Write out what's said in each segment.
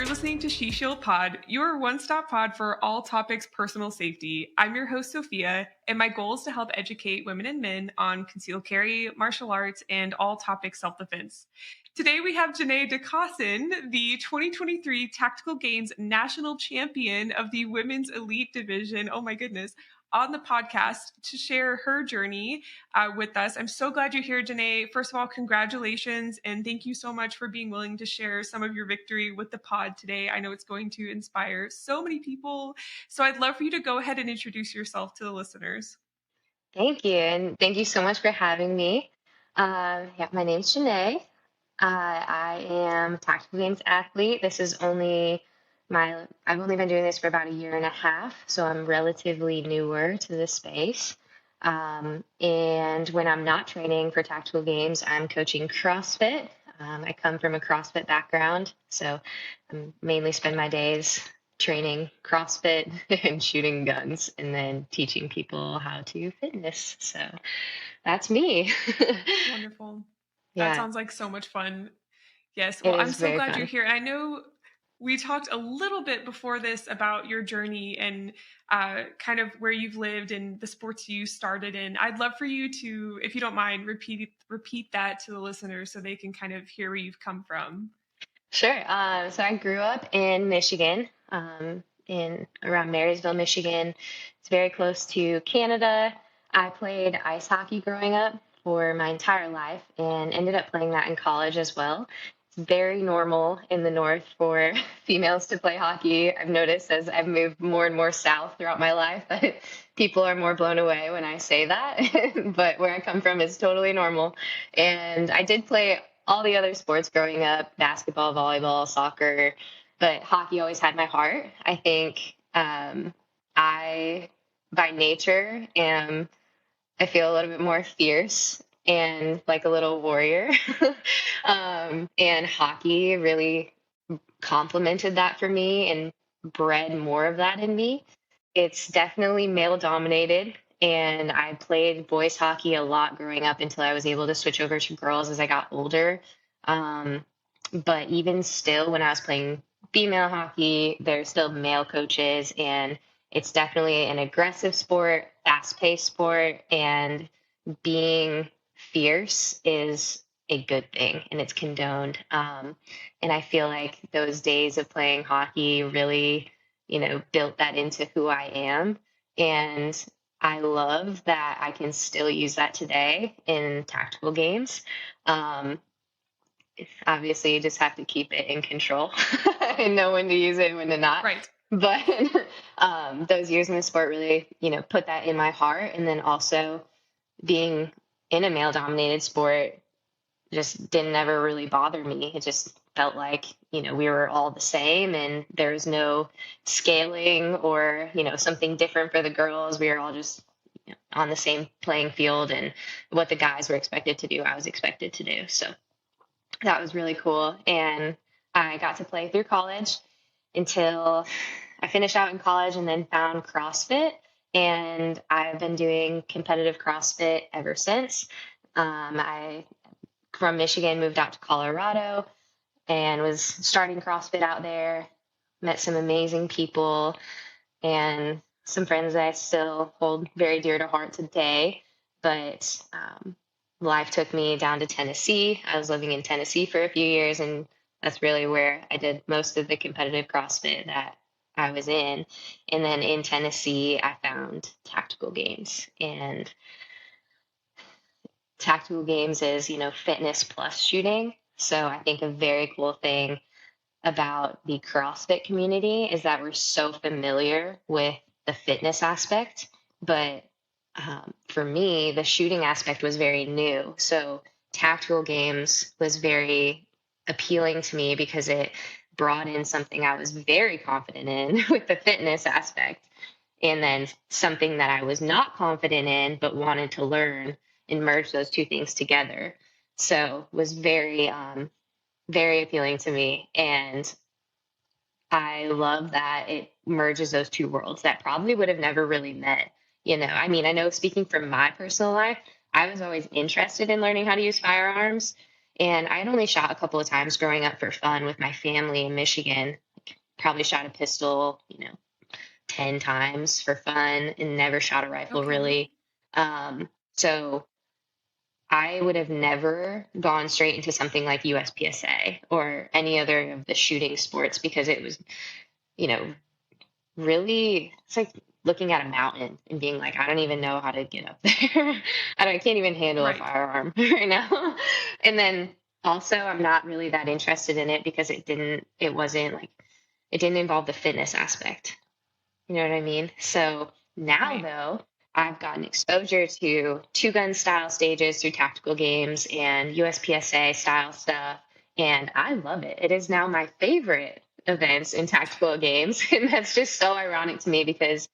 listening to She Shield Pod, your one-stop pod for all topics personal safety. I'm your host, Sofia, and my goal is to help educate women and men on concealed carry, martial arts, and all topics self-defense. Today we have Jenay DeCaussin, the 2023 Tactical Games National Champion of the Women's Elite Division. Oh my goodness. On the podcast to share her journey with us. I'm so glad you're here, Jenay. First of all, congratulations, and thank you so much for being willing to share some of your victory with the pod today. I know it's going to inspire so many people. So I'd love for you to go ahead and introduce yourself to the listeners. Thank you, and thank you so much for having me. My name's Jenay. I am a Tactical Games athlete. I've only been doing this for about a year and a half, so I'm relatively newer to this space. And when I'm not training for Tactical Games, I'm coaching CrossFit. I come from a CrossFit background, so I mainly spend my days training CrossFit and shooting guns and then teaching people how to fitness. So that's me. Wonderful. Yeah. That sounds like so much fun. Yes. It Well, I'm is so very glad fun. you're here. And I know we talked a little bit before this about your journey and kind of where you've lived and the sports you started in. I'd love for you to, if you don't mind, repeat that to the listeners so they can kind of hear where you've come from. Sure. So I grew up in Michigan, in around Marysville, Michigan. It's very close to Canada. I played ice hockey growing up for my entire life and ended up playing that in college as well. It's very normal in the North for females to play hockey. I've noticed as I've moved more and more south throughout my life that people are more blown away when I say that. But where I come from is totally normal. And I did play all the other sports growing up, basketball, volleyball, soccer, but hockey always had my heart. I think I, by nature, I feel a little bit more fierce and like a little warrior. And hockey really complemented that for me and bred more of that in me. It's definitely male dominated. And I played boys hockey a lot growing up until I was able to switch over to girls as I got older. But even still, when I was playing female hockey, there's still male coaches, and it's definitely an aggressive sport, fast-paced sport, and being fierce is a good thing, and it's condoned. And I feel like those days of playing hockey really, built that into who I am. And I love that I can still use that today in tactical games. Obviously, you just have to keep it in control and know when to use it and when to not. Right. But those years in the sport really, put that in my heart. And then also being in a male-dominated sport just didn't ever really bother me. It just felt like, we were all the same and there was no scaling or, something different for the girls. We were all just on the same playing field, and what the guys were expected to do, I was expected to do. So that was really cool. And I got to play through college until I finished out in college and then found CrossFit. And I've been doing competitive CrossFit ever since. I, from Michigan, moved out to Colorado and was starting CrossFit out there, met some amazing people and some friends that I still hold very dear to heart today. But life took me down to Tennessee. I was living in Tennessee for a few years, and that's really where I did most of the competitive CrossFit that I was in. And then in Tennessee, I found Tactical Games. And Tactical Games is, fitness plus shooting. So I think a very cool thing about the CrossFit community is that we're so familiar with the fitness aspect, but for me, the shooting aspect was very new. So Tactical Games was very appealing to me because it brought in something I was very confident in with the fitness aspect, and then something that I was not confident in but wanted to learn, and merge those two things together. So it was very, very appealing to me. And I love that it merges those two worlds that probably would have never really met. I mean, I know speaking from my personal life, I was always interested in learning how to use firearms. And I had only shot a couple of times growing up for fun with my family in Michigan, probably shot a pistol, 10 times for fun and never shot a rifle Okay. really. So I would have never gone straight into something like USPSA or any other of the shooting sports because it was, you know, really, it's like looking at a mountain and being like, I don't even know how to get up there. I can't even handle a Right. firearm right now. And then also, I'm not really that interested in it because it wasn't like, it didn't involve the fitness aspect. You know what I mean? So now, Right. though, I've gotten exposure to two gun style stages through tactical games and USPSA style stuff. And I love it. It is now my favorite events in tactical games. And that's just so ironic to me because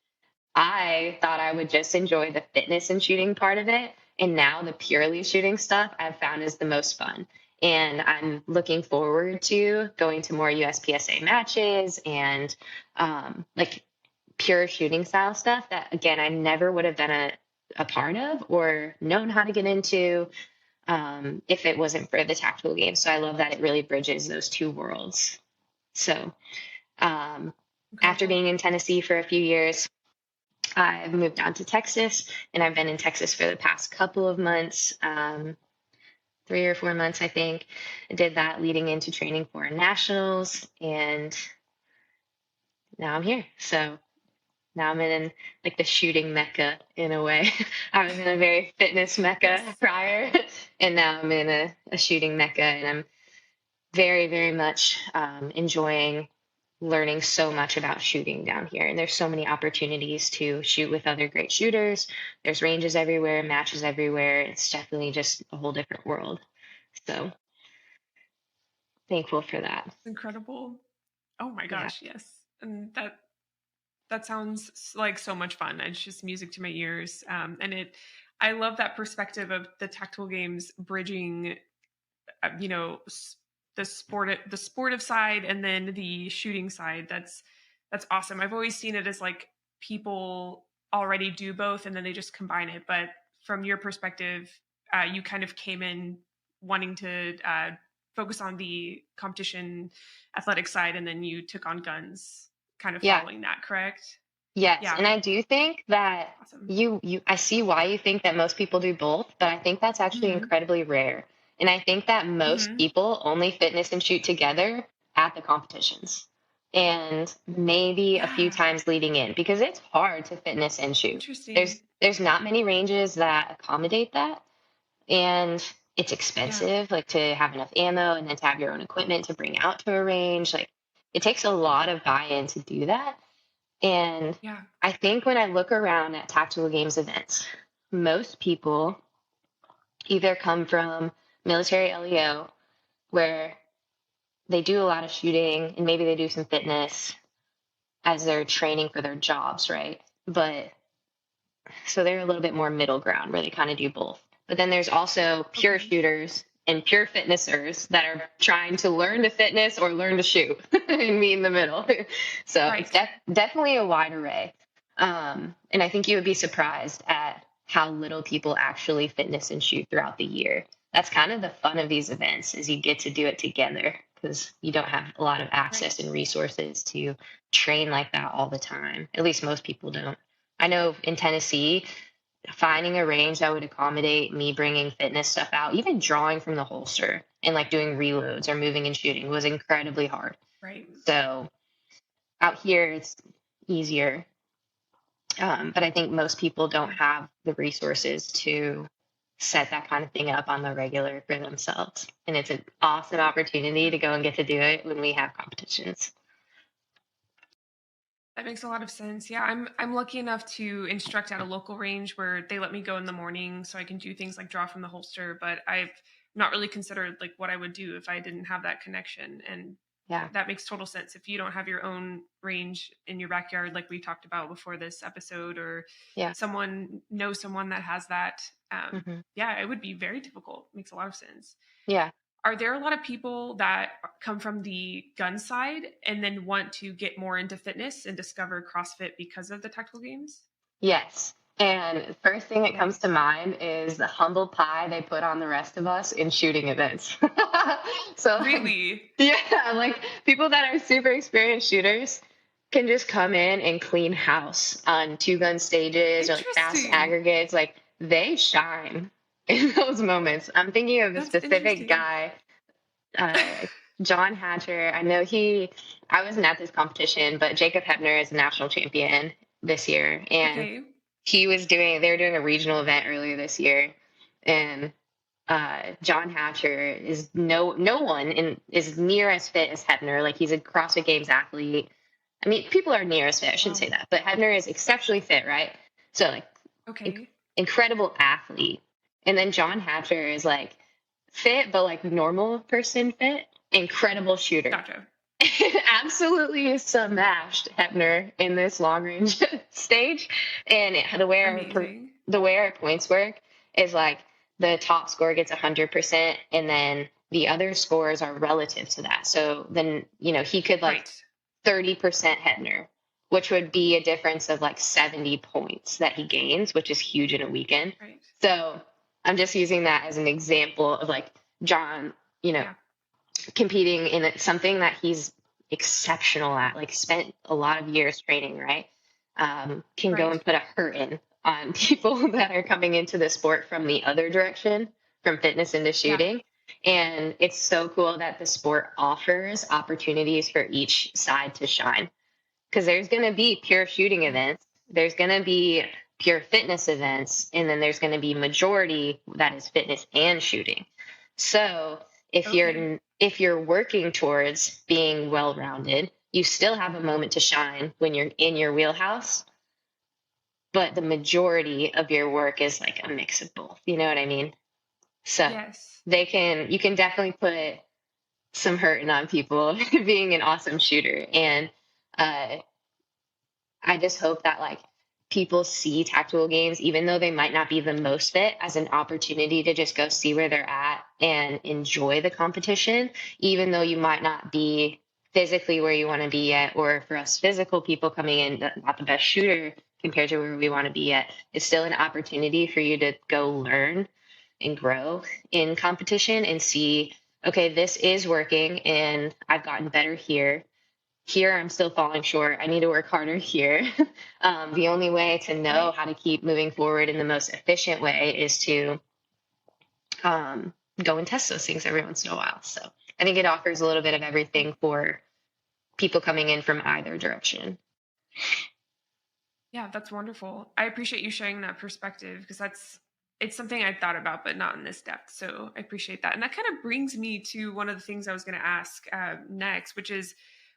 I thought I would just enjoy the fitness and shooting part of it. And now the purely shooting stuff I've found is the most fun. And I'm looking forward to going to more USPSA matches and like pure shooting style stuff that, again, I never would have been a part of or known how to get into if it wasn't for the tactical game. So I love that it really bridges those two worlds. So um, after Incredible. being in Tennessee for a few years, I've moved down to Texas, and I've been in Texas for the past couple of months, 3 or 4 months, I think. I did that leading into training for nationals, and now I'm here. So now I'm in like the shooting mecca in a way. I was in a very fitness mecca Yes. prior, and now I'm in a shooting mecca, and I'm very, very much enjoying learning so much about shooting down here. And there's so many opportunities to shoot with other great shooters. There's ranges everywhere, matches everywhere. It's definitely just a whole different world. So thankful for that. Incredible. Oh my Yeah. gosh, yes. And that sounds like so much fun. It's just music to my ears. And I love that perspective of the tactical games bridging, you know, the sportive side and then the shooting side. That's awesome. I've always seen it as like people already do both and then they just combine it. But from your perspective, you kind of came in wanting to focus on the competition athletic side, and then you took on guns, kind of Yeah. following that. Correct? Yes. Yeah. And I do think that Awesome. I see why you think that most people do both, but I think that's actually Hmm. incredibly rare. And I think that most Hmm. people only fitness and shoot together at the competitions and maybe a few Yeah. times leading in because it's hard to fitness and shoot. Interesting. There's not many ranges that accommodate that, and it's Yeah. expensive like to have enough ammo and then to have your own equipment to bring out to a range. Like it takes a lot of buy-in to do that. And Yeah. I think when I look around at tactical games events, most people either come from military LEO, where they do a lot of shooting and maybe they do some fitness as they're training for their jobs, right? But so they're a little bit more middle ground where they kind of do both. But then there's also pure Okay. shooters and pure fitnessers that are trying to learn to fitness or learn to shoot and meet in the middle. So it's Right. definitely a wide array. And I think you would be surprised at how little people actually fitness and shoot throughout the year. That's kind of the fun of these events is you get to do it together because you don't have a lot of Right. access and resources to train like that all the time. At least most people don't. I know in Tennessee, finding a range that would accommodate me bringing fitness stuff out, even drawing from the holster and like doing reloads or moving and shooting was incredibly hard. Right. So out here, it's easier. But I think most people don't Yeah. have the resources to set that kind of thing up on the regular for themselves. And it's an awesome opportunity Yeah. to go and get to do it when we have competitions. That makes a lot of sense. Yeah, I'm lucky enough to instruct at a local range where they let me go in the morning so I can do things like draw from the holster, but I've not really considered like what I would do if I didn't have that connection. And Yeah. that makes total sense. If you don't have your own range in your backyard like we talked about before this episode, or Yeah. someone knows someone that has that, Hmm. yeah, it would be very difficult. Makes a lot of sense. Yeah. Are there a lot of people that come from the gun side and then want to get more into fitness and discover CrossFit because of the tactical games? Yes. And first thing that comes to Nice. mind is the humble pie they put on the rest of us in shooting events. So like, Really yeah, like people that are super experienced shooters can just come in and clean house on two gun stages or like fast interesting. aggregates. Like they shine in those moments. I'm thinking of a That's specific interesting. guy, uh, John Hatcher. I wasn't at this competition, but Jacob Hebner is a national champion this year. And Okay. they were doing a regional event earlier this year. And John Hatcher is no one is near as fit as Hebner. Like he's a CrossFit Games athlete. I mean, people are near as fit. I shouldn't Wow. say that, but Hebner is exceptionally fit, right? So like inc- Okay. incredible athlete. And then John Hatcher is like fit, but like normal person fit. Incredible shooter. Gotcha. Absolutely smashed Hebner in this long range stage. And Amazing. the way our points work is like the top score gets 100%, and then the other scores are relative to that. So then, he could like Right. 30% Hebner, which would be a difference of like 70 points that he gains, which is huge in a weekend. Right. So I'm just using that as an example of like John, you know, Yeah. competing in something that he's exceptional at, like spent a lot of years training, right? Can go Right. and put a hurt in on people that are coming into the sport from the other direction, from fitness into Yeah. shooting. And it's so cool that the sport offers opportunities for each side to shine. Because there's going to be pure shooting Yeah. events, there's going to be pure fitness events, and then there's going to be majority that is fitness and shooting. So Okay. if you're working towards being well-rounded, you still have a moment to shine when you're in your wheelhouse, but the majority of your work is like a mix of both. You know what I mean? So Yes. you can definitely put some hurting on people being an awesome shooter. And uh, I just hope that like people see tactical games, even though they might not be the most fit, as an opportunity to just go see where they're at and enjoy the competition, even though you might not be physically where you want to be at, or for us physical people coming in, not the best shooter compared to where we want to be at. It's still an opportunity for you to go learn and grow in competition and see, okay, this is working and I've gotten better here. Here I'm still falling short. I need to work harder here. The only way to know Right. how to keep moving forward in the most efficient way is to go and test those things every once in a while. So I think it offers a little bit of everything Right. for people coming in from either direction. Yeah, that's wonderful. I appreciate you sharing that perspective because it's something I thought about, but not in this depth. So I appreciate that. And that kind of brings me to one of the things I was going to ask next, which is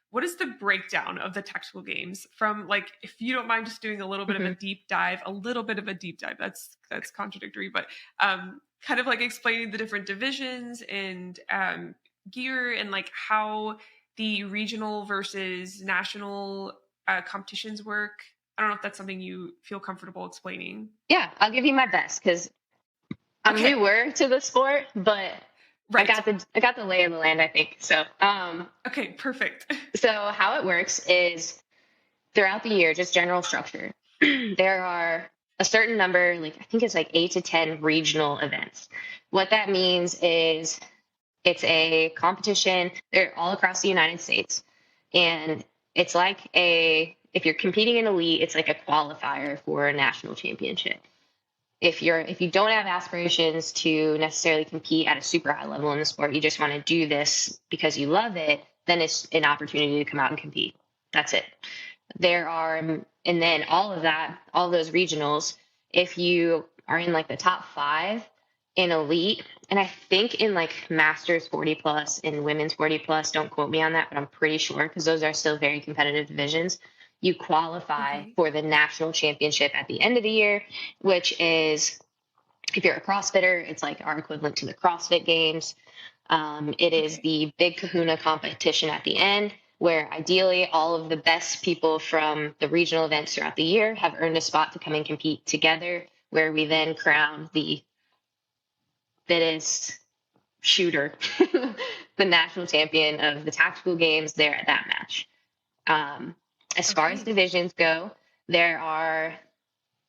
what is the breakdown of the tactical games from like, if you don't mind just doing a little bit of a Mhm. deep dive, a little bit of a deep dive. That's contradictory, but kind of like explaining the different divisions and gear and like how the regional versus national competitions work. I don't know if that's something you feel comfortable explaining. Yeah, I'll give you my best because I'm Okay. newer to the sport, but Right. I got the lay of the land, I think. Okay, perfect. So how it works is throughout the year, just general structure, there are a certain number, like I think it's like 8 to 10 regional events. What that means is it's a competition. They're all across the United States. And it's like if you're competing in elite, it's like a qualifier for a national championship. If you don't have aspirations to necessarily compete at a super high level in the sport, you just want to do this because you love it, then it's an opportunity to come out and compete. That's it. And then all of those regionals, if you are in like the top five in elite, and I think in like masters 40 plus and women's 40 plus, don't quote me on that, but I'm pretty sure because those are still very competitive divisions. You qualify Okay. for the national championship at the end of the year, which is, if you're a CrossFitter, it's like our equivalent to the CrossFit Games. It is Okay. the big kahuna competition at the end, where ideally all of the best people from the regional events throughout the year have earned a spot to come and compete together, where we then crown the fittest shooter, the national champion of the tactical games there at that match. Um, as far as Okay. divisions go, there are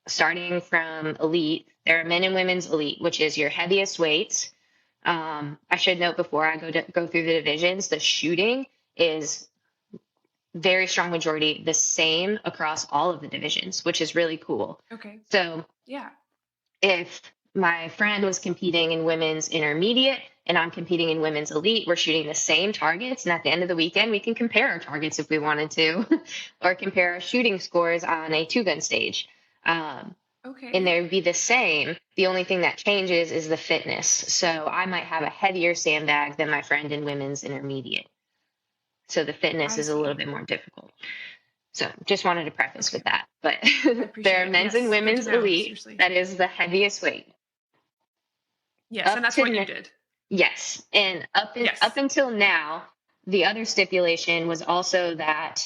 starting from elite, there are men and women's elite, which is your heaviest weights. I should note before I go through the divisions, the shooting is very strong majority the same across all of the divisions, which is really cool. Okay. So Yeah. if my friend was competing in women's intermediate and I'm competing in women's elite, we're shooting the same targets. And at the end of the weekend, we can compare our targets if we wanted to, or compare our shooting scores on a 2-gun stage. Okay. And they would be the same. The only thing that changes is the fitness. So I might have a heavier sandbag than my friend in women's intermediate. So the fitness is a little bit more difficult. So just wanted to preface with that. But there are men's and women's elite. Seriously. That is the heaviest weight. Yes, and that's what you did. Yes. And up until now, the other stipulation was also that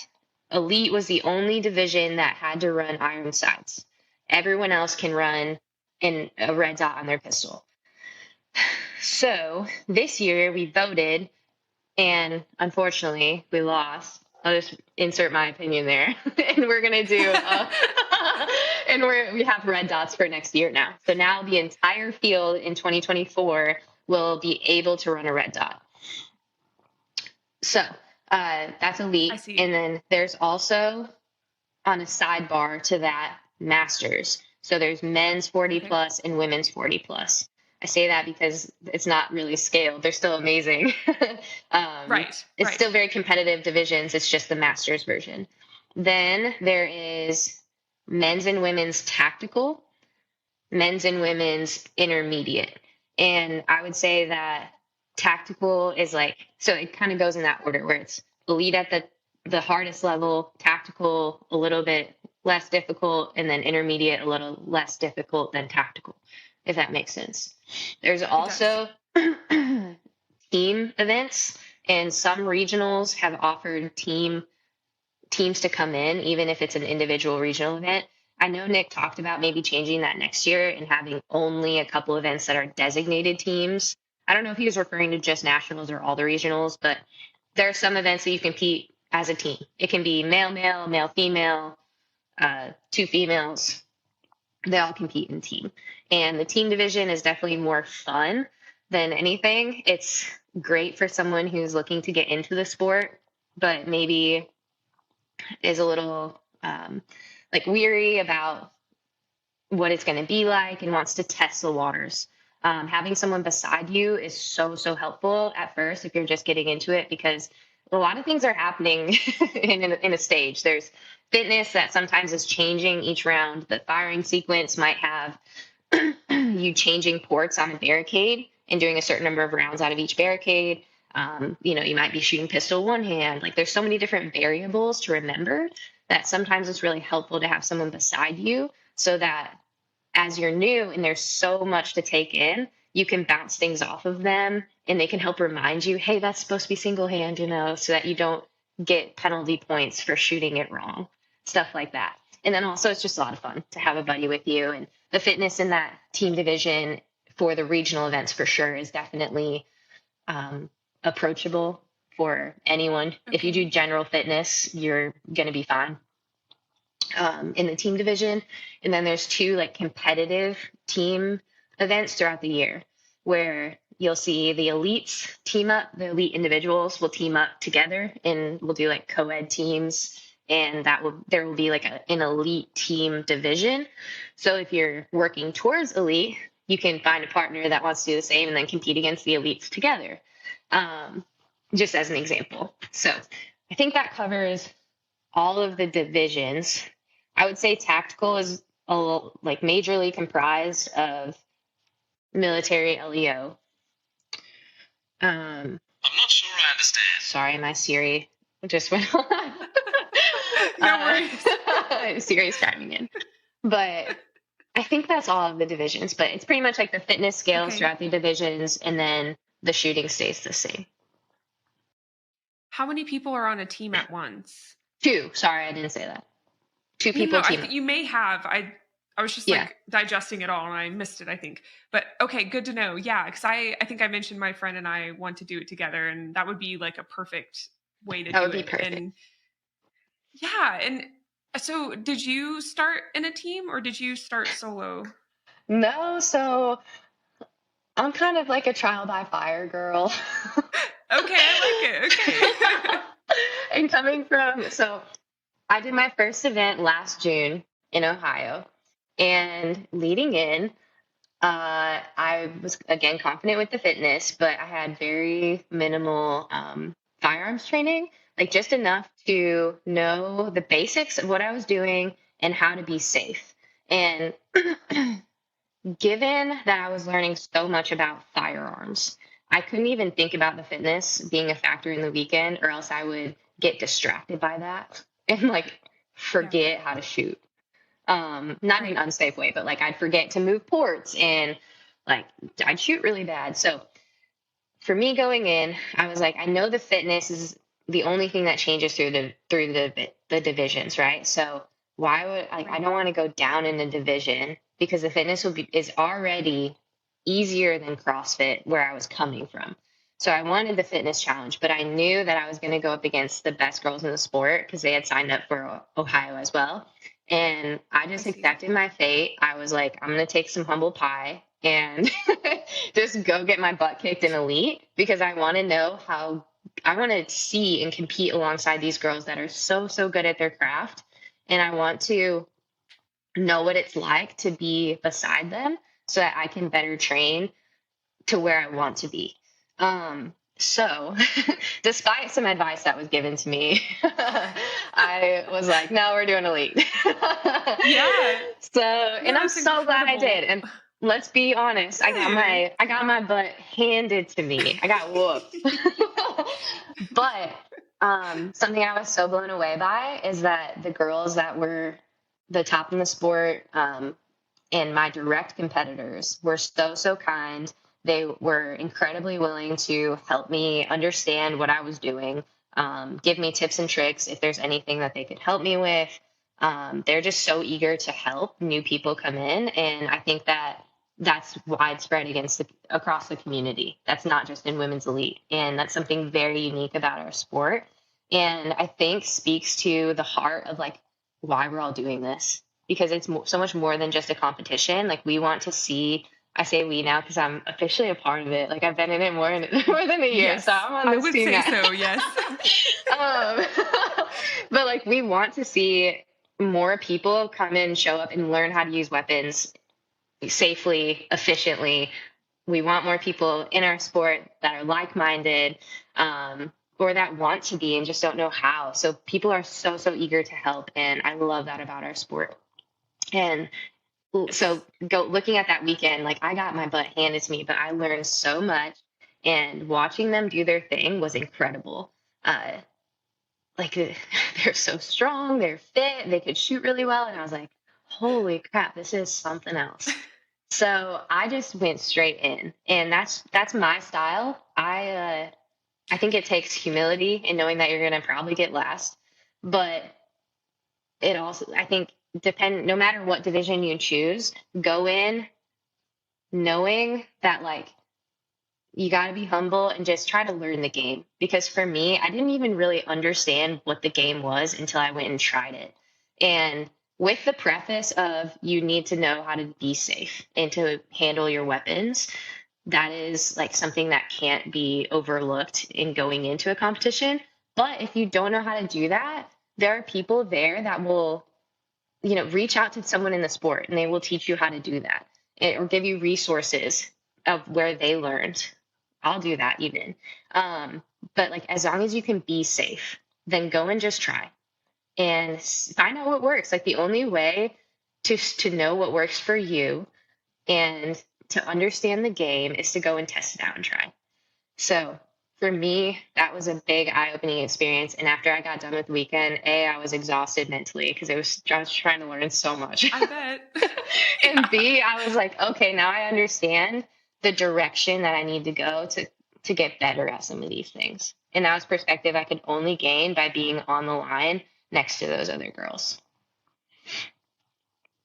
elite was the only division that had to run iron sights. Everyone else can run in a red dot on their pistol. So this year we voted, and unfortunately we lost. I'll just insert my opinion there. And we're going to do, and we have red dots for next year now. So now the entire field in 2024 will be able to run a red dot. So that's elite. I see. And then there's also on a sidebar to that, masters. So there's men's 40 plus and women's 40 plus. I say that because it's not really scaled. They're still amazing. Right. It's still very competitive divisions. It's just the masters version. Then there is men's and women's tactical, men's and women's intermediate. And I would say that tactical is so it kind of goes in that order where it's elite at the hardest level, tactical a little bit less difficult, and then intermediate a little less difficult than tactical, if that makes sense. There's also team events, and some regionals have offered teams to come in, even if it's an individual regional event. I know Nick talked about maybe changing that next year and having only a couple events that are designated teams. I don't know if he was referring to just nationals or all the regionals, but there are some events that you compete as a team. It can be male, female, 2 females. They all compete in team. And the team division is definitely more fun than anything. It's great for someone who's looking to get into the sport, but maybe is a little weary about what it's going to be like and wants to test the waters. Having someone beside you is so helpful at first if you're just getting into it, because a lot of things are happening in a stage. There's fitness that sometimes is changing each round. The firing sequence might have you changing ports on a barricade and doing a certain number of rounds out of each barricade. You might be shooting pistol one hand. There's so many different variables to remember that sometimes it's really helpful to have someone beside you so that as you're new and there's so much to take in, you can bounce things off of them and they can help remind you, hey, that's supposed to be single hand, so that you don't get penalty points for shooting it wrong, stuff like that. And then also it's just a lot of fun to have a buddy with you, and the fitness in that team division for the regional events for sure is definitely approachable for anyone. Okay. If you do general fitness, you're going to be fine in the team division. And then there's 2 competitive team events throughout the year where you'll see the elites team up, the elite individuals will team up together and we'll do co-ed teams, and there will be an elite team division. So if you're working towards elite, you can find a partner that wants to do the same and then compete against the elites together. Just as an example. So I think that covers all of the divisions. I would say tactical is majorly comprised of military LEO. I'm not sure I understand. Sorry, my Siri just went on. No worries. Siri's chiming in. But I think that's all of the divisions. But it's pretty much the fitness scales throughout the divisions, and then the shooting stays the same. How many people are on a team at once? 2. Sorry, I didn't say that. 2 people. No, you may have. I was just digesting it all and I missed it, I think. But okay, good to know. Yeah, because I think I mentioned my friend and I want to do it together, and that would be a perfect way to do it. That would be perfect. And yeah, and So did you start in a team or did you start solo? No, so I'm kind of like a trial by fire girl. Okay, I like it. Okay. And coming from, so I did my first event last June in Ohio. And leading in, I was again confident with the fitness, but I had very minimal firearms training, like just enough to know the basics of what I was doing and how to be safe. And given that I was learning so much about firearms, I couldn't even think about the fitness being a factor in the weekend, or else I would get distracted by that and like Yeah. forget how to shoot. Not in an Right. unsafe way, but like I'd forget to move ports and like I'd shoot really bad. So for me going in, I was like, I know the fitness is the only thing that changes through the divisions, right? So why would I Right. don't want to go down in the division because the fitness is already easier than CrossFit where I was coming from. So I wanted the fitness challenge, but I knew that I was going to go up against the best girls in the sport because they had signed up for Ohio as well. And I I just see. accepted my fate. I was like, I'm going to take some humble pie and just go get my butt kicked in elite because I want to know how I want to see and compete alongside these girls that are so, so good at their craft. And I want to know what it's like to be beside them so that I can better train to where I want to be. So, despite some advice that was given to me, I was like, no, we're doing elite. Yeah. So, No, and I'm that's so glad I did. incredible. And let's be honest, Good. I got my butt handed to me. I got whooped. But something I was so blown away by is that the girls that were the top in the sport, and my direct competitors were so, so kind. They were incredibly willing to help me understand what I was doing, give me tips and tricks if there's anything that they could help me with. They're just so eager to help new people come in. And I think that that's widespread across the community. That's not just in women's elite. And that's something very unique about our sport. And I think speaks to the heart of like why we're all doing this because it's so much more than just a competition. Like we want to see. I say we now because I'm officially a part of it. Like I've been in it more than a year, so Yes. I'm on I this would team say now. so, yes. um, but like we want to see more people come in, show up, and learn how to use weapons safely, efficiently. We want more people in our sport that are like-minded, or that want to be and just don't know how. So people are so, so eager to help, and I love that about our sport. And so go looking at that weekend, like I got my butt handed to me, but I learned so much, and watching them do their thing was incredible. Uh, like they're so strong, they're fit, they could shoot really well, and I was like, holy crap, this is something else. So I just went straight in, and that's my style. I think it takes humility in knowing that you're gonna probably get last, but it also I think no matter what division you choose, go in knowing that like you got to be humble and just try to learn the game. Because for me, I didn't even really understand what the game was until I went and tried it. And with the preface of you need to know how to be safe and to handle your weapons, that is like something that can't be overlooked in going into a competition. But if you don't know how to do that, there are people there that will, reach out to someone in the sport and they will teach you how to do that or give you resources of where they learned. I'll do that even. Um, but like as long as you can be safe, then go and just try and find out what works. Like the only way to know what works for you and to understand the game is to go and test it out and try. So for me, that was a big eye-opening experience. And after I got done with the weekend, I was exhausted mentally because I was trying to learn so much. I bet. And Yeah. B, I was like, okay, now I understand the direction that I need to go to get better at some of these things. And that was perspective I could only gain by being on the line next to those other girls.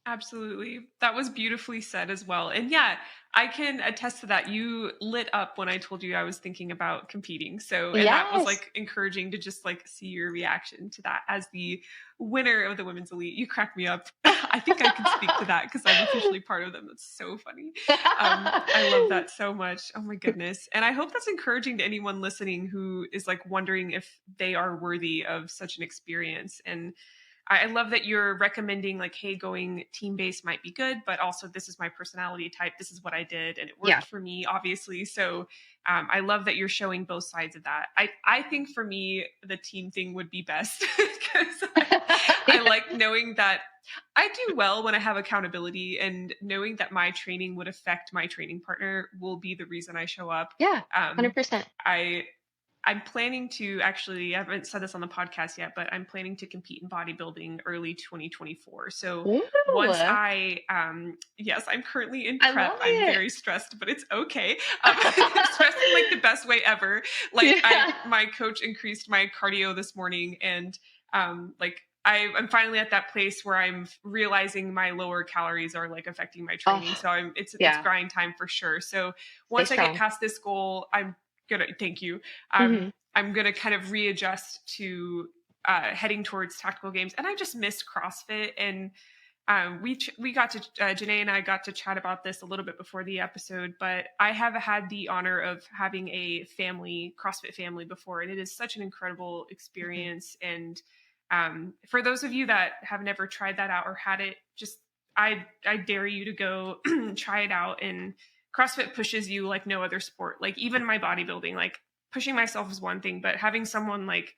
Absolutely. That was beautifully said as well. And yeah, I can attest to that. You lit up when I told you I was thinking about competing. So, and that was Yes. like encouraging to just like see your reaction to that as the winner of the women's elite. You crack me up. I think I can speak to that because I'm officially part of them. That's so funny. I love that so much. Oh my goodness. And I hope that's encouraging to anyone listening who is like wondering if they are worthy of such an experience. And I love that you're recommending like, hey, going team based might be good, but also this is my personality type. This is what I did, and it Yeah. worked for me, obviously. So I love that you're showing both sides of that. I think for me, the team thing would be best because I like knowing that I do well when I have accountability, and knowing that my training would affect my training partner will be the reason I show up. Yeah, Um, 100%. I'm planning to actually, I haven't said this on the podcast yet, but I'm planning to compete in bodybuilding early 2024. So Ooh, once yes, I'm currently in I prep. love I'm it. very stressed, but it's okay. Stressed in like the best way ever. Like Yeah. my coach increased my cardio this morning, and like I'm finally at that place where I'm realizing my lower calories are like affecting my training. Oh, So it's yeah. grind time for sure. So Stay once I get strong. past this goal, I'm gonna thank you. Hmm. I'm gonna kind of readjust to heading towards tactical games, and I just missed CrossFit. And we got to Jenay and I got to chat about this a little bit before the episode, but I have had the honor of having a family CrossFit family before, and it is such an incredible Hmm. experience. And for those of you that have never tried that out or had it, just I dare you to go try it out. And CrossFit pushes you like no other sport. Like even my bodybuilding, like pushing myself is one thing, but having someone like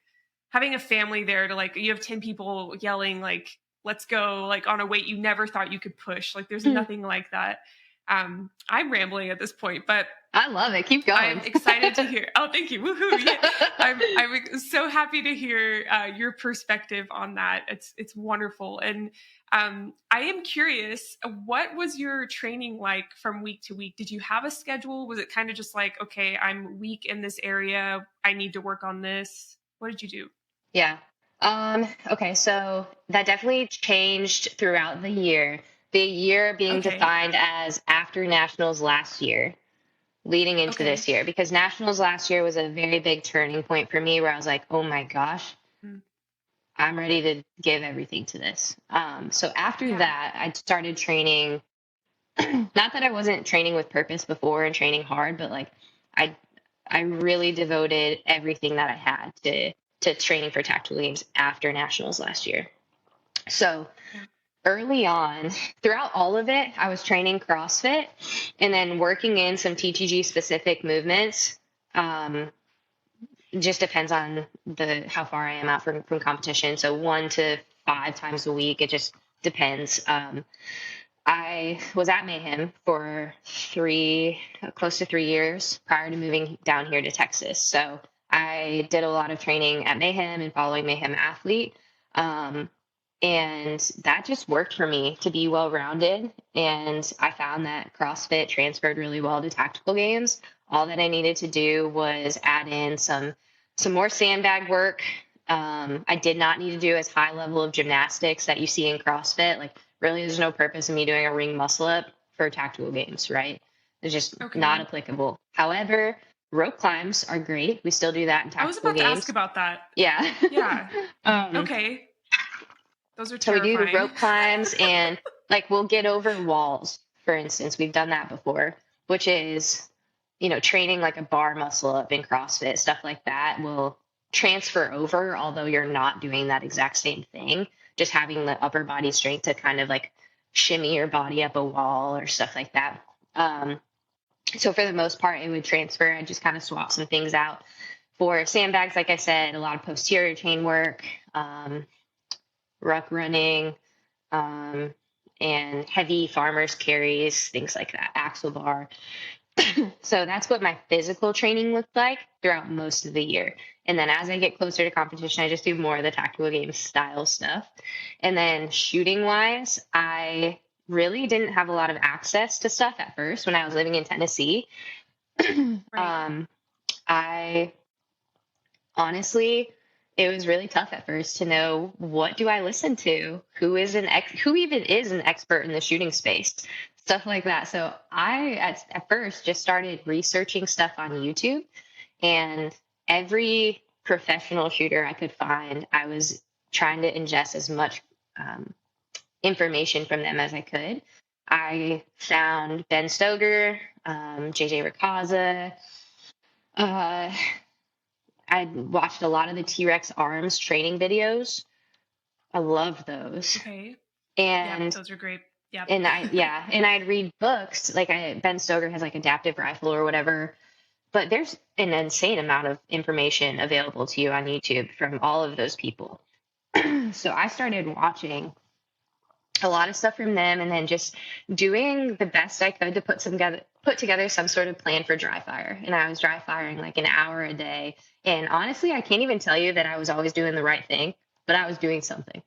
having a family there to like you have 10 people yelling like let's go like on a weight you never thought you could push. Like there's nothing like that. I'm rambling at this point, but I love it. Keep I'm going. excited to hear. Oh, thank you. Woohoo. Yeah. I'm so happy to hear your perspective on that. It's wonderful. And I am curious, what was your training like from week to week? Did you have a schedule? Was it kind of just like, okay, I'm weak in this area. I need to work on this. What did you do? Yeah. Okay, so that definitely changed throughout the year. The year being Okay. defined as after nationals last year, leading into Okay. this year, because nationals last year was a very big turning point for me where I was like, oh my gosh, Mm. I'm ready to give everything to this. So after Yeah. that, I started training. Not that I wasn't training with purpose before and training hard, but like I I really devoted everything that I had to training for tactical games after nationals last year. So Yeah. early on, throughout all of it, I was training CrossFit and then working in some TTG specific movements. Um, just depends on the how far I am out from competition. So 1 to 5 times a week. It just depends. I was at Mayhem for close to 3 years prior to moving down here to Texas. So I did a lot of training at Mayhem and following Mayhem Athlete. Um, and that just worked for me to be well rounded. And I found that CrossFit transferred really well to tactical games. All that I needed to do was add in some more sandbag work. I did not need to do as high level of gymnastics that you see in CrossFit. Like really, there's no purpose in me doing a ring muscle up for tactical games, right? It's just not Okay. applicable. However, rope climbs are great. We still do that in I was tactical about to ask games. about that. Yeah. Yeah. um, Okay. Those are so we do terrifying. rope climbs and like we'll get over walls, for instance. We've done that before, which is, training like a bar muscle up in CrossFit, stuff like that will transfer over, although you're not doing that exact same thing. Just having the upper body strength to kind of like shimmy your body up a wall or stuff like that. So for the most part, it would transfer. I just kind of swap some things out. For sandbags, like I said, a lot of posterior chain work, ruck running, um, and heavy farmers carries, things like that, axle bar. So that's what my physical training looked like throughout most of the year. And then as I get closer to competition, I just do more of the tactical game style stuff. And then shooting wise, I really didn't have a lot of access to stuff at first when I was living in Tennessee. Right. um, I honestly, it was really tough at first to know, what do I listen to? Who even is an expert in the shooting space? Stuff like that. So I at first just started researching stuff on YouTube, and every professional shooter I could find, I was trying to ingest as much um, information from them as I could. I found Ben Stoger, JJ Ricazza. Uh, I watched a lot of the T-Rex arms training videos. I loved those. Okay. Yep, And those are great. Yep. and I'd read books like Ben Stoger has like Adaptive Rifle or whatever. But there's an insane amount of information available to you on YouTube from all of those people. So I started watching a lot of stuff from them, and then just doing the best I could to put together some sort of plan for dry fire. And I was dry firing like an hour a day. And honestly, I can't even tell you that I was always doing the right thing, but I was doing something.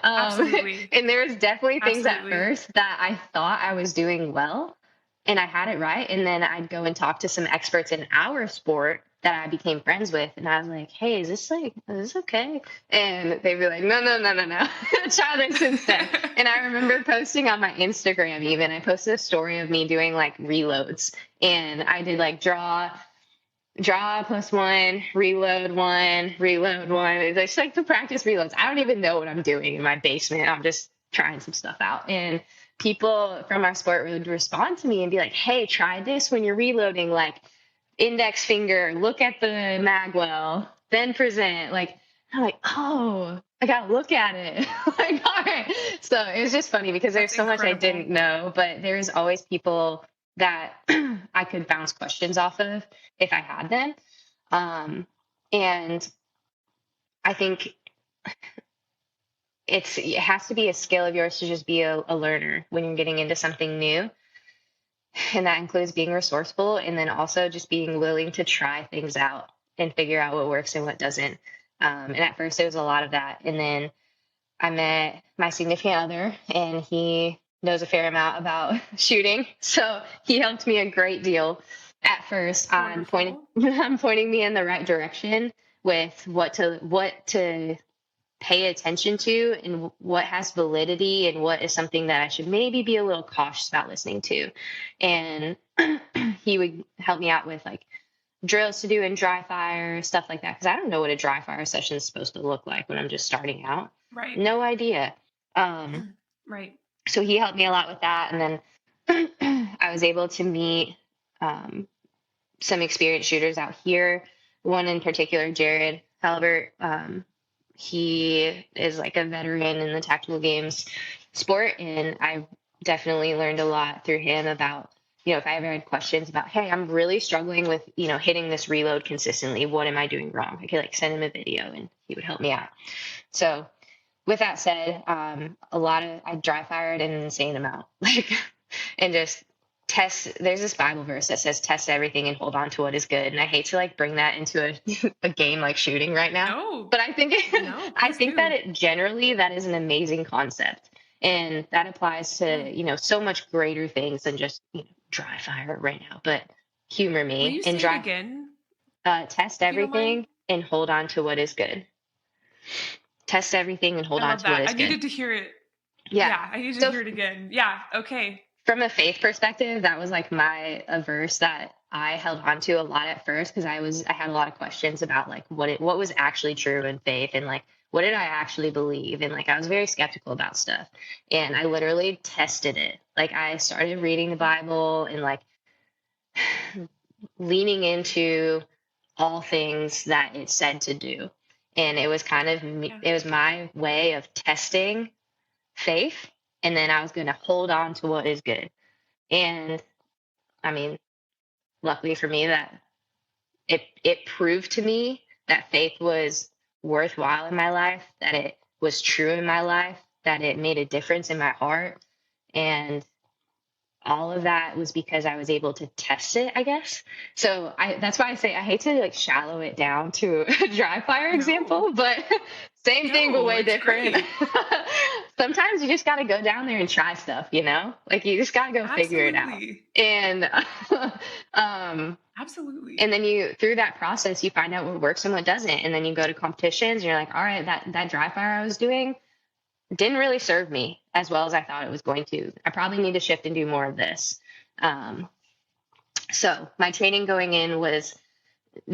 Absolutely. And there was definitely things at Absolutely. first that I thought I was doing well and I had it right. And then I'd go and talk to some experts in our sport that I became friends with. And I was like, hey, is this okay? And they'd be like, no, no, no, no, no. Try this instead. And I remember posting on my Instagram, even, I posted a story of me doing like reloads. And I did like draw +1, reload one, reload one. It's just like to practice reloads. I don't even know what I'm doing in my basement. I'm just trying some stuff out. And people from our sport would respond to me and be like, hey, try this when you're reloading, like index finger, look at the magwell, then present. Like, I'm like, oh, I gotta look at it. Like, all right. So it was just funny because there's That's so much I incredible. didn't know, but there's always people that I could bounce questions off of if I had them. And I think it has to be a skill of yours to just be a learner when you're getting into something new. And that includes being resourceful, and then also just being willing to try things out and figure out what works and what doesn't. And at first, it was a lot of that. And then I met my significant other, and he knows a fair amount about shooting. So he helped me a great deal at first on pointing Wonderful. on pointing me in the right direction with what to pay attention to, and what has validity, and what is something that I should maybe be a little cautious about listening to. And he would help me out with like drills to do in dry fire, stuff like that. Cause I don't know what a dry fire session is supposed to look like when I'm just starting out. Right. No idea. Um, Right. so he helped me a lot with that. And then I was able to meet um, some experienced shooters out here. One in particular, Jared Halbert. He is like a veteran in the tactical games sport, and I definitely learned a lot through him about, if I ever had questions about, hey, I'm really struggling with, hitting this reload consistently. What am I doing wrong? I could like send him a video and he would help me out. So with that said, I dry fired an insane amount, like, and just there's this Bible verse that says test everything and hold on to what is good. And I hate to like bring that into a game like shooting right now, No. but I think No, I please think do. that that is an amazing concept. And that applies to, so much greater things than just, dry fire right now, but humor Will me you and say it again, test if you don't mind? everything and hold on to what is good. Test everything and hold I on love to what that. is I good. needed to hear it. Yeah. Yeah, I needed to So hear it again. Yeah, okay. from a faith perspective, that was like a verse that I held on to a lot at first, because I had a lot of questions about like what was actually true in faith, and like what did I actually believe, and like I was very skeptical about stuff, and I literally tested it. Like I started reading the Bible and like leaning into all things that it said to do, and it was Yeah. it was my way of testing faith, and then I was going to hold on to what is good. And I mean, luckily for me, that it proved to me that faith was worthwhile in my life, that it was true in my life, that it made a difference in my heart. And all of that was because I was able to test it, I guess. So that's why I say I hate to like shallow it down to a dry fire No. example, but same thing but No, way it's different. great. Sometimes you just got to go down there and try stuff, like you just got to go figure it out. Absolutely. And um Absolutely. And then through that process, you find out what works and what doesn't. And then you go to competitions and you're like, all right, that dry fire I was doing didn't really serve me as well as I thought it was going to. I probably need to shift and do more of this. Um, so my training going in was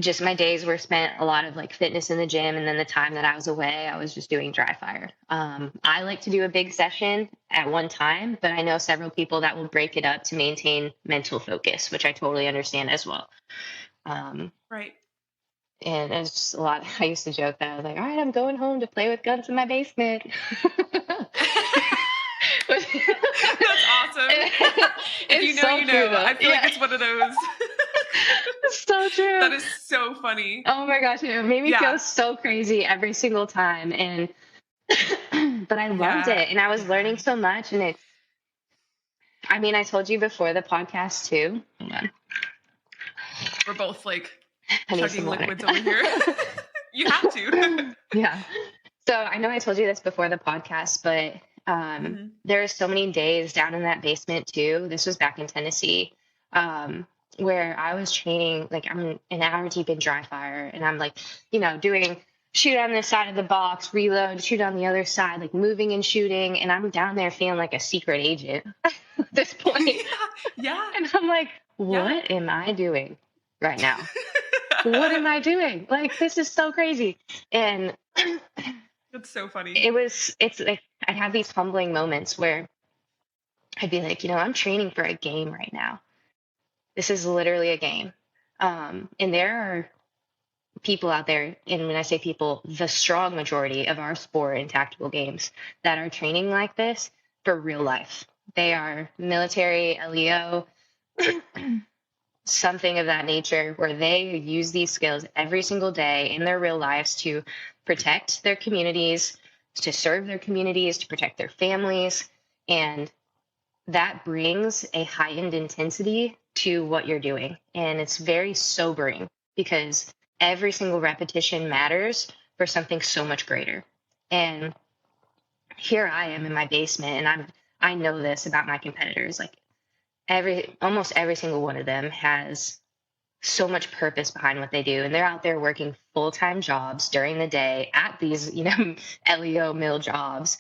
just, my days were spent a lot of like fitness in the gym. And then the time that I was away, I was just doing dry fire. I like to do a big session at one time, but I know several people that will break it up to maintain mental focus, which I totally understand as well. Right. And it's just a lot. I used to joke that I was like, all right, I'm going home to play with guns in my basement. That's awesome. If you It's know, so you true, know. though. I feel like it's one of those. It's so true. That is so funny. Oh my gosh, it made me Yeah. feel so crazy every single time. And but I loved Yeah. it, and I was Yeah. learning so much. And I mean, I told you before the podcast too. Hold on. We're both like I need chugging some water. liquids over here. You have to. Yeah. So I know I told you this before the podcast, but there are so many days down in that basement too. This was back in Tennessee, where I was training, like I'm an hour deep in dry fire, and I'm like, doing shoot on this side of the box, reload, shoot on the other side, like moving and shooting, and I'm down there feeling like a secret agent at this point. Yeah. And I'm like, what am I doing right now? What am I doing? Like, this is so crazy. And That's so funny. it's like I'd have these humbling moments where I'd be like, I'm training for a game right now. This is literally a game. And there are people out there, and when I say people, the strong majority of our sport and tactical games that are training like this for real life. They are military, LEO, something of that nature, where they use these skills every single day in their real lives to protect their communities, to serve their communities, to protect their families. And that brings a heightened intensity to what you're doing. And it's very sobering because every single repetition matters for something so much greater. And here I am in my basement, and I know this about my competitors. Like almost every single one of them has so much purpose behind what they do, and they're out there working full-time jobs during the day at these LEO mill jobs,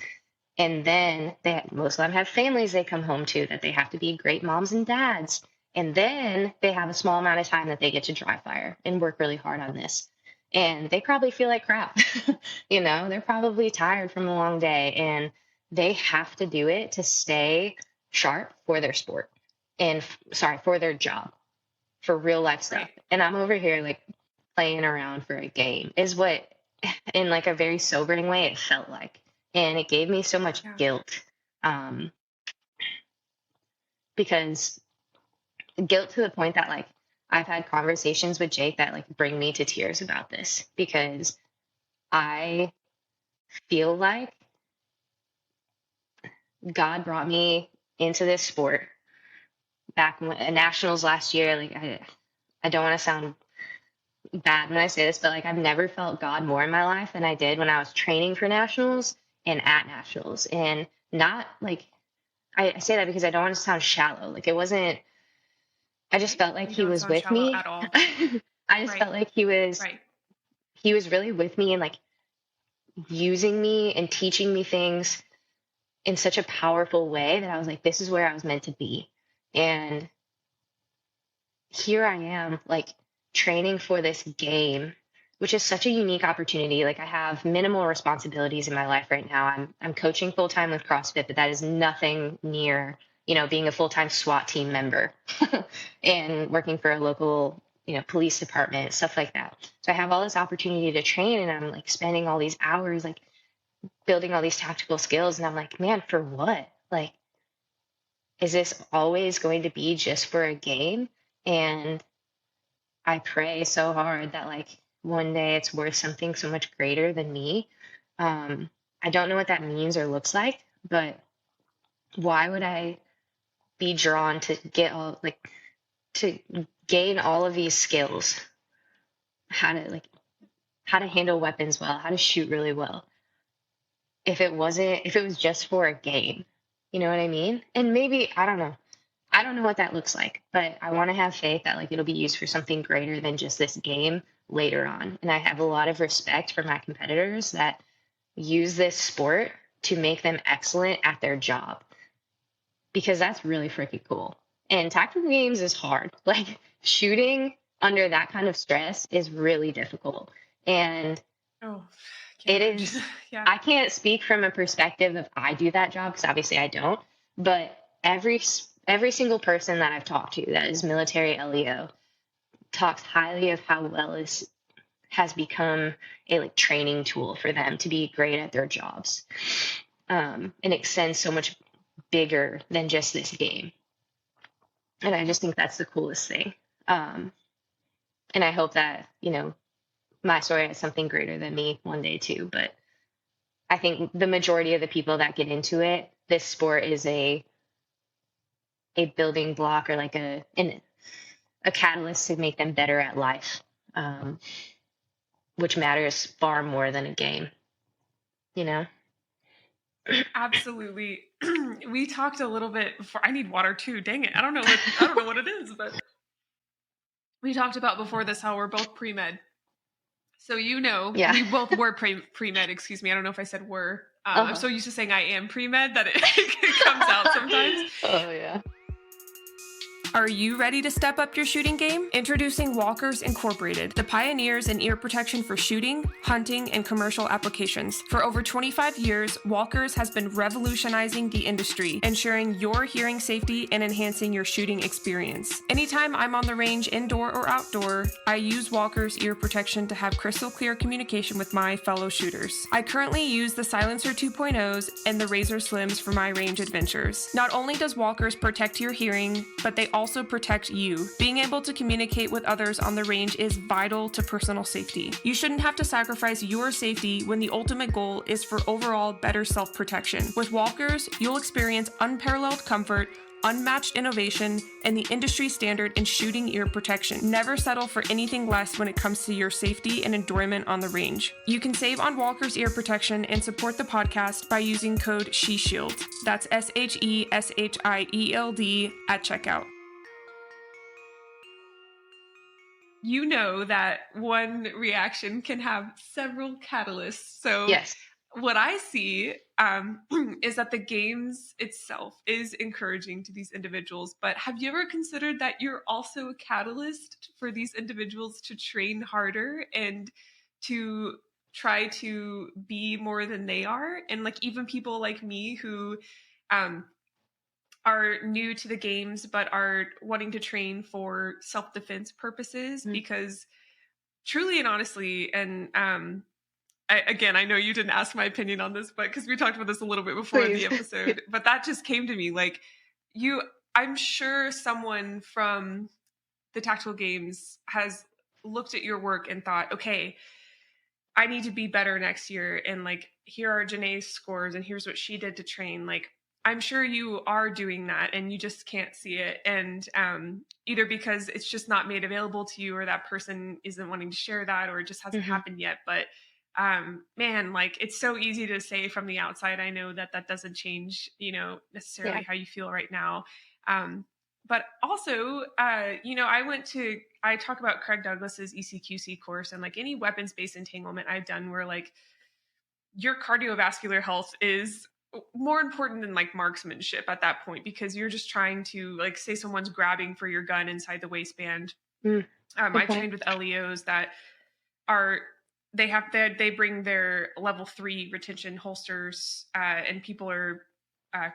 and then most of them have families they come home to that they have to be great moms and dads, and then they have a small amount of time that they get to dry fire and work really hard on this, and they probably feel like crap. They're probably tired from a long day, and they have to do it to stay sharp for their sport and for their job, for real life stuff. Right. And I'm over here like playing around for a game is what, in like a very sobering way, it felt like. And it gave me so much guilt, because guilt to the point that like I've had conversations with Jake that like bring me to tears about this, because I feel like God brought me into this sport back at nationals last year. Like I don't want to sound bad when I say this, but like I've never felt God more in my life than I did when I was training for nationals and at nationals. And not like I say that because I don't want to sound shallow. Like it wasn't. I just felt like he was with me at all. I just felt like he was really with me and like using me and teaching me things in such a powerful way that I was like, this is where I was meant to be. And here I am, like training for this game, which is such a unique opportunity. Like I have minimal responsibilities in my life right now. I'm coaching full time with CrossFit, but that is nothing near, being a full-time SWAT team member and working for a local, police department, stuff like that. So I have all this opportunity to train, and I'm like spending all these hours, like building all these tactical skills. And I'm like, man, for what? Like, is this always going to be just for a game? And I pray so hard that like one day it's worth something so much greater than me. I don't know what that means or looks like, but why would I be drawn to to gain all of these skills? How to handle weapons well, how to shoot really well, if it was just for a game? You know what I mean? And maybe, I don't know. I don't know what that looks like, but I want to have faith that like it'll be used for something greater than just this game later on. And I have a lot of respect for my competitors that use this sport to make them excellent at their job, because that's really freaking cool. And tactical games is hard. Like shooting under that kind of stress is really difficult. And Oh, can't it imagine. is, Yeah. I can't speak from a perspective of I do that job because obviously I don't, but every single person that I've talked to that is military LEO talks highly of how well is has become a like training tool for them to be great at their jobs. And extends so much bigger than just this game. And I just think that's the coolest thing. Um, and I hope that, my story has something greater than me one day too. But I think the majority of the people that get into it, this sport is a building block or like a catalyst to make them better at life, which matters far more than a game, you know? Absolutely. We talked a little bit before. I need water too. Dang it. I don't know what it is, but we talked about before this how we're both pre-med. So Yeah. we both were pre-med, excuse me. I don't know if I said were. I'm so used to saying I am pre-med that it comes out sometimes. Oh yeah. Are you ready to step up your shooting game? Introducing Walkers Incorporated, the pioneers in ear protection for shooting, hunting, and commercial applications. For over 25 years, Walkers has been revolutionizing the industry, ensuring your hearing safety and enhancing your shooting experience. Anytime I'm on the range, indoor or outdoor, I use Walkers ear protection to have crystal clear communication with my fellow shooters. I currently use the Silencer 2.0s and the Razor Slims for my range adventures. Not only does Walkers protect your hearing, but they also protect you. Being able to communicate with others on the range is vital to personal safety. You shouldn't have to sacrifice your safety when the ultimate goal is for overall better self-protection. With Walkers, you'll experience unparalleled comfort, unmatched innovation, and the industry standard in shooting ear protection. Never settle for anything less when it comes to your safety and enjoyment on the range. You can save on Walker's ear protection and support the podcast by using code SHESHIELD. That's SHESHIELD at checkout. You know that one reaction can have several catalysts. So Yes. what I see is that the games itself is encouraging to these individuals, but have you ever considered that you're also a catalyst for these individuals to train harder and to try to be more than they are? And like even people like me who are new to the games but are wanting to train for self-defense purposes, because truly and honestly, and I know you didn't ask my opinion on this, but because we talked about this a little bit before Please. the episode, but that just came to me. Like I'm sure someone from the tactical games has looked at your work and thought, okay, I need to be better next year. And like, here are Jenay's scores and here's what she did to train. Like, I'm sure you are doing that and you just can't see it. And either because it's just not made available to you or that person isn't wanting to share that or it just hasn't happened yet. But man, like it's so easy to say from the outside. I know that that doesn't change, necessarily how you feel right now. But also, I talk about Craig Douglas's ECQC course, and like any weapons-based entanglement I've done where like your cardiovascular health is more important than like marksmanship at that point, because you're just trying to like say someone's grabbing for your gun inside the waistband. I trained with LEOs that they bring their level 3 retention holsters, and people are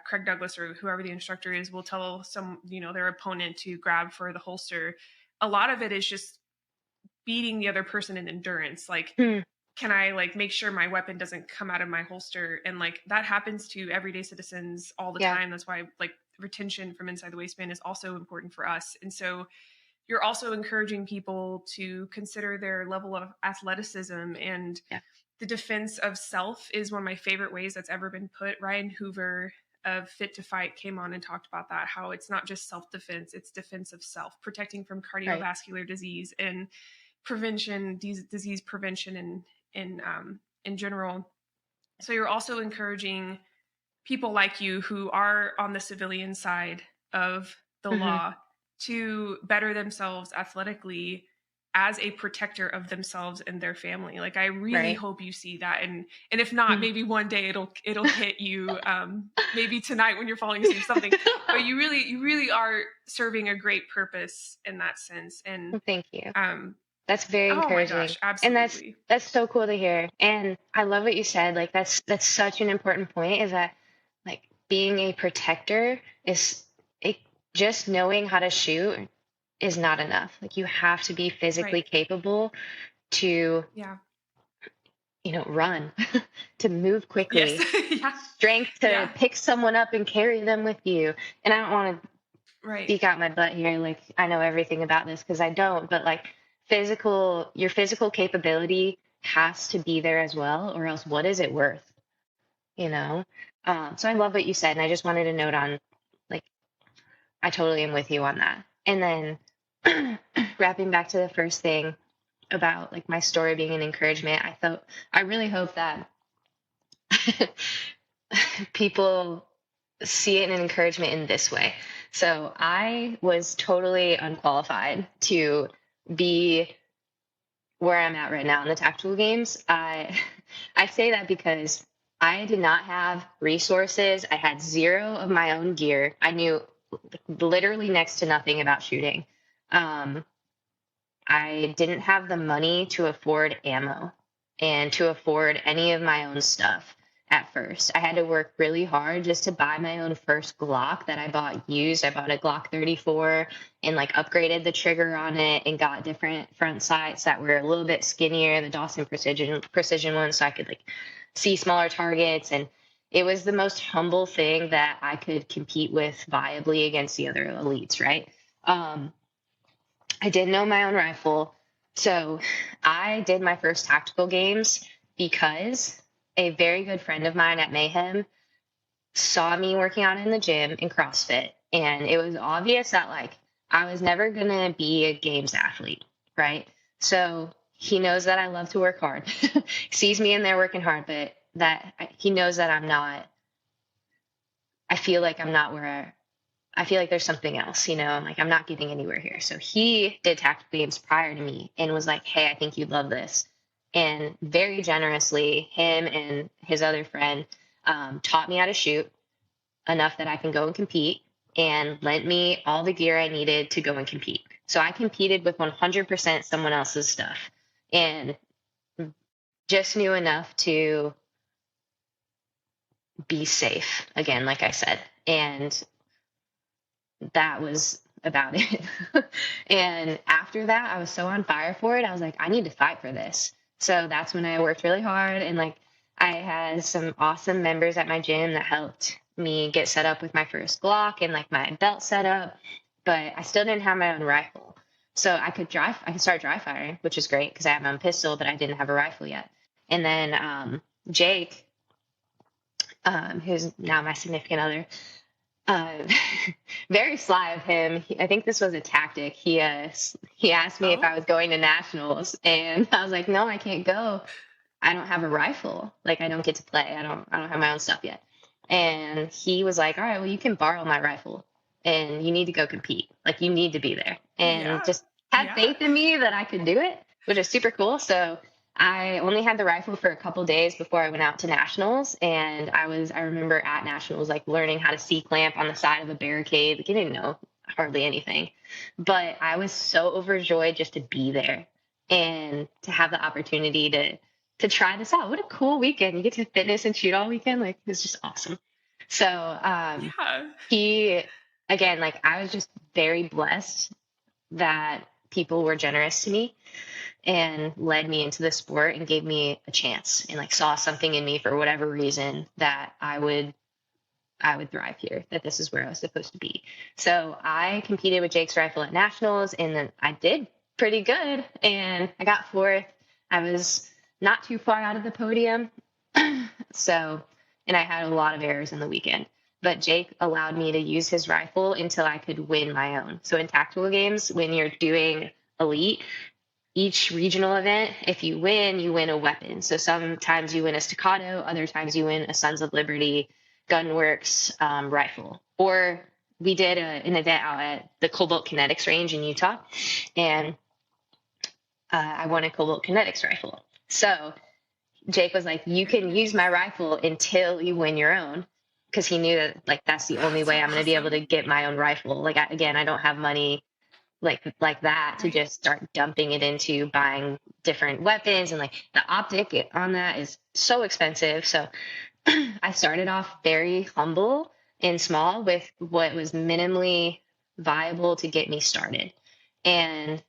Craig Douglas or whoever the instructor is will tell their opponent to grab for the holster. A lot of it is just beating the other person in endurance. Like, can I like make sure my weapon doesn't come out of my holster? And like that happens to everyday citizens all the time. That's why like retention from inside the waistband is also important for us. And so you're also encouraging people to consider their level of athleticism, and the defense of self is one of my favorite ways that's ever been put. Ryan Hoover of Fit to Fight came on and talked about that, how it's not just self-defense, it's defense of self, protecting from cardiovascular disease and prevention, disease prevention in general. So you're also encouraging people like you who are on the civilian side of the Hmm. law to better themselves athletically as a protector of themselves and their family. Like I really Right. hope you see that, and if not, Mhm. maybe one day it'll hit you, maybe tonight when you're falling asleep or something. But you really are serving a great purpose in that sense. And Well, thank you. um That's very oh my encouraging. gosh, And that's absolutely. that's so cool to hear. And I love what you said. Like that's such an important point is that like being a protector is it just knowing how to shoot is not enough. Like you have to be physically Right. capable to, Yeah. run, to move Yes. quickly, Yeah. strength to Yeah. pick someone up and carry them with you. And I don't want to Right. speak out my butt here like I know everything about this because I don't, but like your physical capability has to be there as well, or else what is it worth, you know? So I love what you said, and I just wanted to note on like I totally am with you on that. And then wrapping back to the first thing about like my story being an encouragement, I really hope that people see it in an encouragement in this way. So I was totally unqualified to be where I'm at right now in the tactical games. I say that because I did not have resources. I had zero of my own gear. I knew literally next to nothing about shooting. Um, I didn't have the money to afford ammo and to afford any of my own stuff at first. I had to work really hard just to buy my own first Glock that I bought used. I bought a Glock 34 and like upgraded the trigger on it and got different front sights that were a little bit skinnier, the Dawson precision ones, so I could like see smaller targets. And it was the most humble thing that I could compete with viably against the other elites, right? Um, I didn't know my own rifle. So I did my first tactical games because a very good friend of mine at Mayhem saw me working out in the gym in CrossFit. And it was obvious that like I was never going to be a games athlete, right? So he knows that I love to work hard, sees me in there working hard, but that he knows that I feel like I'm not where I feel like there's something else, I'm like, I'm not getting anywhere here. So he did tactical games prior to me and was like, hey, I think you'd love this. And very generously, him and his other friend taught me how to shoot enough that I can go and compete and lent me all the gear I needed to go and compete. So I competed with 100% someone else's stuff and just knew enough to be safe, again, like I said. And that was about it. And after that, I was so on fire for it. I was like, I need to fight for this. So that's when I worked really hard. And like, I had some awesome members at my gym that helped me get set up with my first Glock and like my belt set up. But I still didn't have my own rifle. So I could start dry firing, which is great because I had my own pistol, but I didn't have a rifle yet. And then Jake, who's now my significant other, uh, very sly of him. I think this was a tactic. He asked me if I Oh, was going to nationals, and I was like, no, I can't go. I don't have a rifle. Like I don't get to play. I don't have my own stuff yet. And he was like, all right, well, you can borrow my rifle, and you need to go compete. Like you need to be there, and yeah. just had Yeah. faith in me that I could do it, which is super cool. So I only had the rifle for a couple days before I went out to nationals, and I remember at nationals like learning how to C clamp on the side of a barricade. Like I didn't know hardly anything, but I was so overjoyed just to be there and to have the opportunity to try this out. What a cool weekend! You get to fitness and shoot all weekend. Like it's just awesome. So Yeah. he again, like I was just very blessed that people were generous to me and led me into the sport and gave me a chance and like saw something in me for whatever reason that I would thrive here, that this is where I was supposed to be. So I competed with Jake's rifle at nationals and then I did pretty good and I got fourth. I was not too far out of the podium. So, and I had a lot of errors in the weekend, but Jake allowed me to use his rifle until I could win my own. So in tactical games, when you're doing elite, each regional event, if you win a weapon. So sometimes you win a staccato, other times you win a Sons of Liberty Gunworks rifle, or we did an event out at the Cobalt Kinetics range in Utah, and I won a Cobalt Kinetics rifle. So Jake was like, you can use my rifle until you win your own. Because he knew that like that's the only That's way so I'm going to be able awesome. to get my own rifle. Like again, I don't have money like that to Right. just start dumping it into buying different weapons, and like the optic on that is so expensive. So I started off very humble and small with what was minimally viable to get me started, and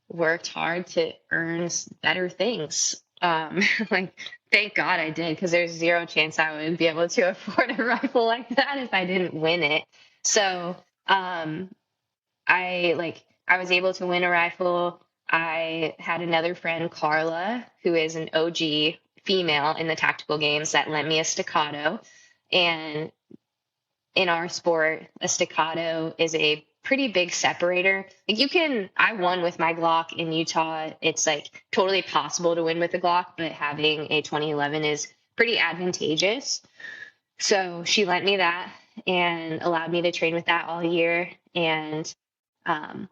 worked hard to earn better things. Like, thank God I did, because there's zero chance I would be able to afford a rifle like that if I didn't win it. So, I was able to win a rifle. I had another friend, Carla, who is an OG female in the tactical games, that lent me a staccato. And in our sport, a staccato is a pretty big separator. Like I won with my Glock in Utah. It's like totally possible to win with a Glock, but having a 2011 is pretty advantageous. So she lent me that and allowed me to train with that all year. And um,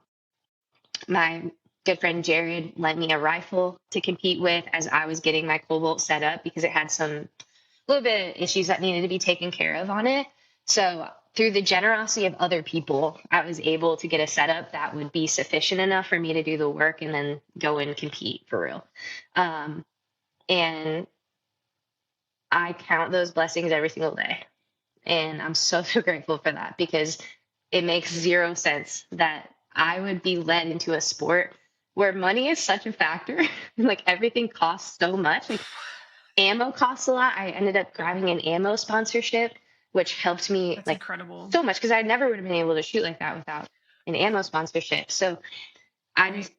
my good friend Jared lent me a rifle to compete with as I was getting my Cobalt set up, because it had some little bit of issues that needed to be taken care of on it. So through the generosity of other people, I was able to get a setup that would be sufficient enough for me to do the work and then go and compete for real. And I count those blessings every single day. And I'm so, so grateful for that, because it makes zero sense that I would be led into a sport where money is such a factor. Like everything costs so much. Like ammo costs a lot. I ended up grabbing an ammo sponsorship, which helped me That's like incredible. so much, because I never would have been able to shoot like that without an ammo sponsorship. So I Right. just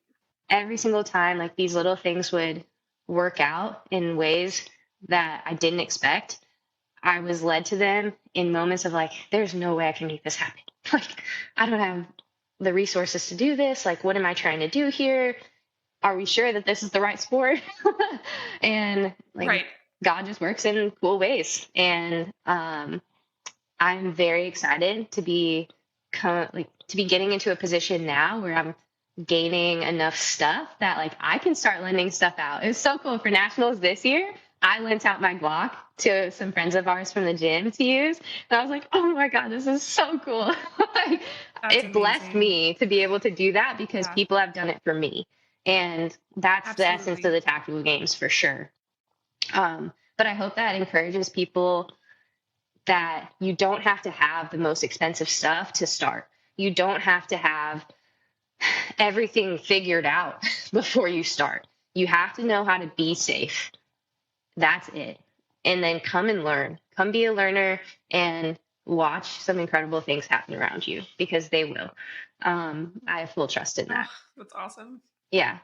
every single time like these little things would work out in ways that I didn't expect. I was led to them in moments of like, there's no way I can make this happen. Like, I don't have the resources to do this. Like, what am I trying to do here? Are we sure that this is the right sport? And like, Right. God just works in cool ways. And I'm very excited to be to be getting into a position now where I'm gaining enough stuff that like I can start lending stuff out. It was so cool for nationals this year. I lent out my Glock to some friends of ours from the gym to use. And I was like, oh my God, this is so cool. Like, That's it blessed amazing. me to be able to do that, because Yeah, people have done it for me. And that's the essence of absolutely. the tactical games for sure. But I hope that encourages people that you don't have to have the most expensive stuff to start. You don't have to have everything figured out before you start. You have to know how to be safe. That's it. And then come and learn. Come be a learner and watch some incredible things happen around you, because they will. I have full trust in that. Oh, that's awesome. Yeah.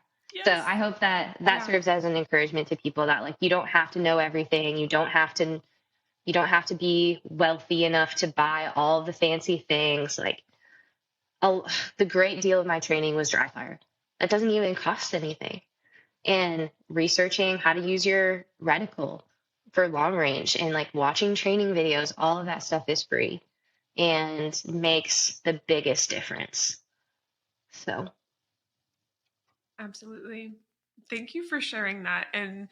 So Yes. I hope that that Yeah. serves as an encouragement to people that like you don't have to know everything. You don't have to be wealthy enough to buy all the fancy things. Like a, the great deal of my training was dry fire. That doesn't even cost anything. And researching how to use your reticle for long range and like watching training videos, all of that stuff is free and makes the biggest difference. So, Absolutely. Thank you for sharing that. And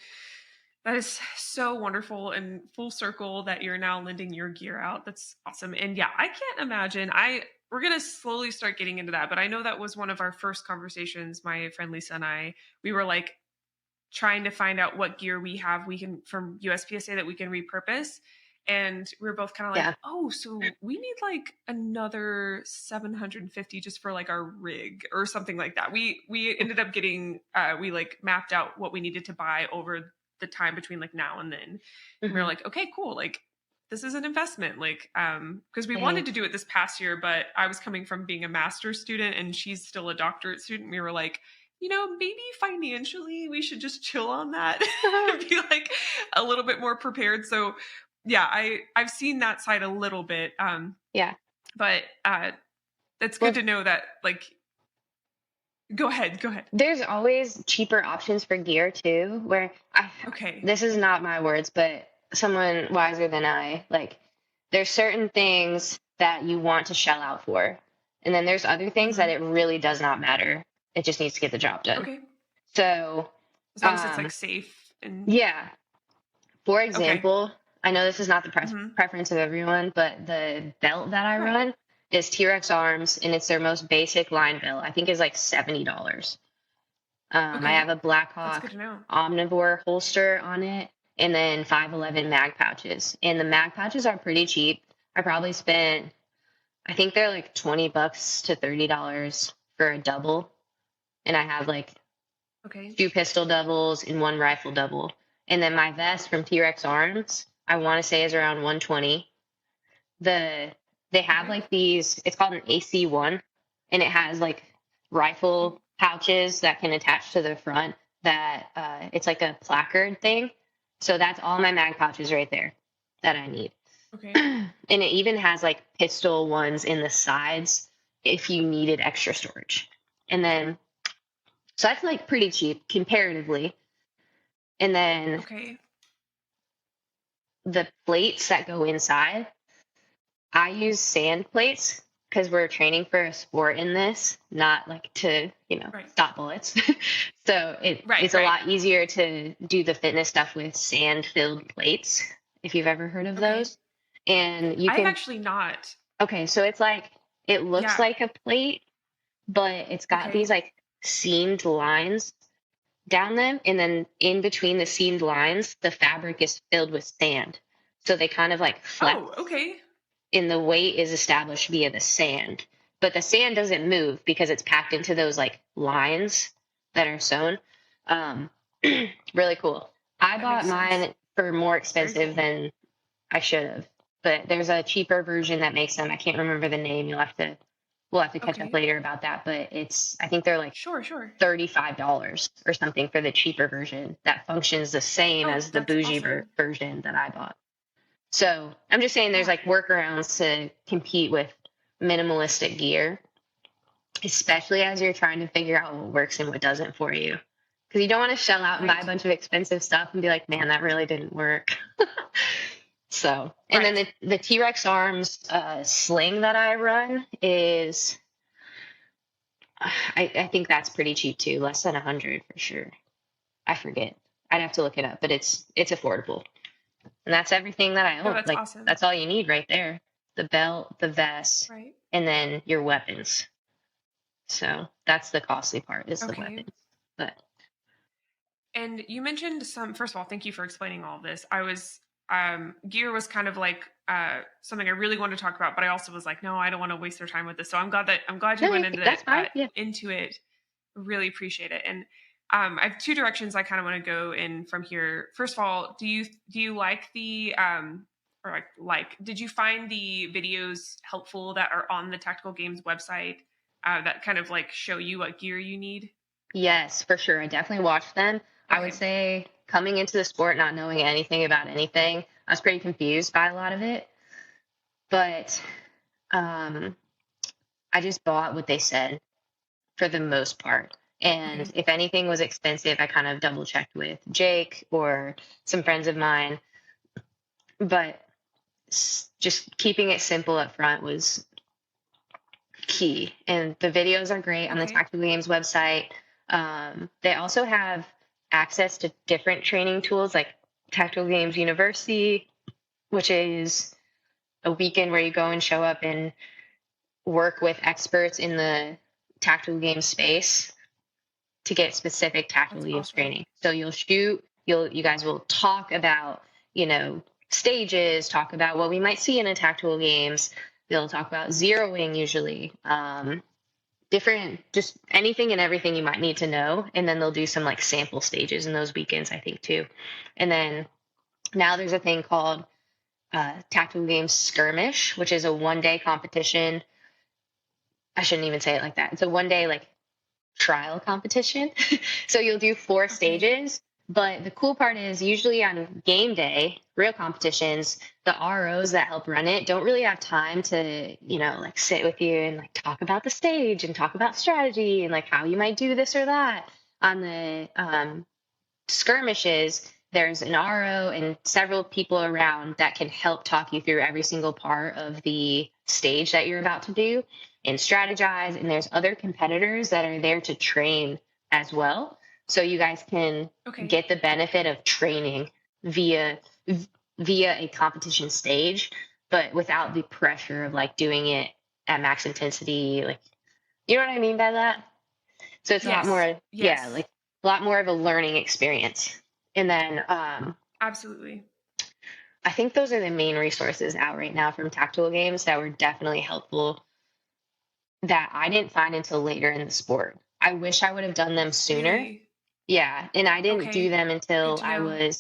that is so wonderful and full circle that you're now lending your gear out. That's awesome. And yeah, I can't imagine. We're gonna slowly start getting into that, but I know that was one of our first conversations. My friend Lisa and we were like trying to find out what gear we can from USPSA that we can repurpose. And we were both kind of like, yeah, oh, so we need like another 750 just for like our rig or something like that. We ended up getting we like mapped out what we needed to buy over the time between like now and then. And we were hmm like, okay, cool. Like this is an investment. Like because we wanted same. to do it this past year, but I was coming from being a master's student and she's still a doctorate student. We were like, maybe financially we should just chill on that and be like a little bit more prepared. So yeah, I've seen that side a little bit. Yeah. But it's good Well, to know that like go ahead, go ahead. there's always cheaper options for gear too, where Okay. this is not my words, but someone wiser than I, like, there's certain things. that you want to shell out for. And then there's other things that Hmm. it really does not matter. It just needs to get the job done. Okay. So, As long as it's like safe and yeah, for okay. example, I know this is not the Hmm. preference of everyone, but the belt that I Right. run is T-Rex Arms, and it's their most basic line belt. I think is like $70. I have Okay. a That's good Blackhawk to know. Omnivore holster on it, and then 511 mag pouches. And the mag pouches are pretty cheap. I probably spent, I think they're like $20 to $30 for a double, and I have like Okay. 2 pistol doubles and 1 rifle double. And then my vest from T-Rex Arms, I want to say is around 120. The they have Okay. like these, it's called an AC1, and it has like rifle pouches that can attach to the front that it's like a placard thing. So that's all my mag pouches right there that I need. Okay. And it even has like pistol ones in the sides if you needed extra storage. And then so that's like pretty cheap comparatively. And then Okay. the plates that go inside, I use sand plates because we're training for a sport in this, not like to, Right. stop bullets. So Right. it's a Right. lot easier to do the fitness stuff with sand filled plates, if you've ever heard of Okay. those. And you I have can, actually not. okay, so it's like, it looks Yeah. like a plate, but it's got these Okay. like seamed lines down them, and then in between the seamed lines the fabric is filled with sand, so they kind of like Oh, flex, okay. and the weight is established via the sand, but the sand doesn't move because it's packed into those like lines that are sewn. um Really cool. I That bought makes sense. mine for more Very expensive cool. than I should have, but there's a cheaper version that makes them. I can't remember the name. We'll have to catch up Okay. later about that, but it's, I think they're like Sure, sure. $35 or something for the cheaper version that functions the same Oh, as the that's bougie awesome. version that I bought. So I'm just saying there's Yeah. like workarounds to compete with minimalistic gear, especially as you're trying to figure out what works and what doesn't for you. Because you don't want to shell out and buy a Right. bunch of expensive stuff and be like, man, that really didn't work. So, and then Right. the T-Rex Arms sling that I run is, I think that's pretty cheap too, less than 100 for sure. I forget. I'd have to look it up, but it's affordable. And that's everything that I No, own. that's Like awesome. that's all you need right there. The belt, the vest, Right. and then your weapons. So that's the costly part is the Okay. weapons. But And you mentioned some, first of all, thank you for explaining all of this. I was, gear was kind of like something I really wanted to talk about, but I also was like, no, I don't want to waste their time with this. So I'm glad you no, went into that's fine. Yeah. into it. Really appreciate it. And I have two directions I kind of want to go in from here. First of all, do you like the or did you find the videos helpful that are on the Tactical Games website that kind of like show you what gear you need? Yes, for sure. I definitely watched them. I would Okay. say coming into the sport not knowing anything about anything, I was pretty confused by a lot of it. But um I just bought what they said for the most part. And Okay. if anything was expensive, I kind of double checked with Jake or some friends of mine. But just keeping it simple up front was key. And the videos are great on the Okay. Tactical Games website. They also have access to different training tools like Tactical Games University, which is a weekend where you go and show up and work with experts in the tactical game space to get specific tactical That's games awesome. training. So you'll shoot, you guys will talk about, stages, talk about what we might see in a tactical games. They'll talk about zeroing usually, different, just anything and everything you might need to know. And then they'll do some like sample stages in those weekends, I think too. And then now there's a thing called Tactical Games Skirmish, which is a 1 day competition. I shouldn't even say it like that. It's a 1 day like trial competition. So you'll do 4 Okay. stages. But the cool part is usually on game day, real competitions, the ROs that help run it don't really have time to, like sit with you and like talk about the stage and talk about strategy and like how you might do this or that. On the skirmishes, there's an RO and several people around that can help talk you through every single part of the stage that you're about to do and strategize. And there's other competitors that are there to train as well. So you guys can Okay. get the benefit of training via via a competition stage, but without the pressure of like doing it at max intensity. Like, you know what I mean by that? So it's a lot Yes. more, yeah, Yes. like a lot more of a learning experience. And then Absolutely. I think those are the main resources out right now from tactical games that were definitely helpful that I didn't find until later in the sport. I wish I would have done them sooner. Really? Yeah, and I didn't do Okay. them Good until to know.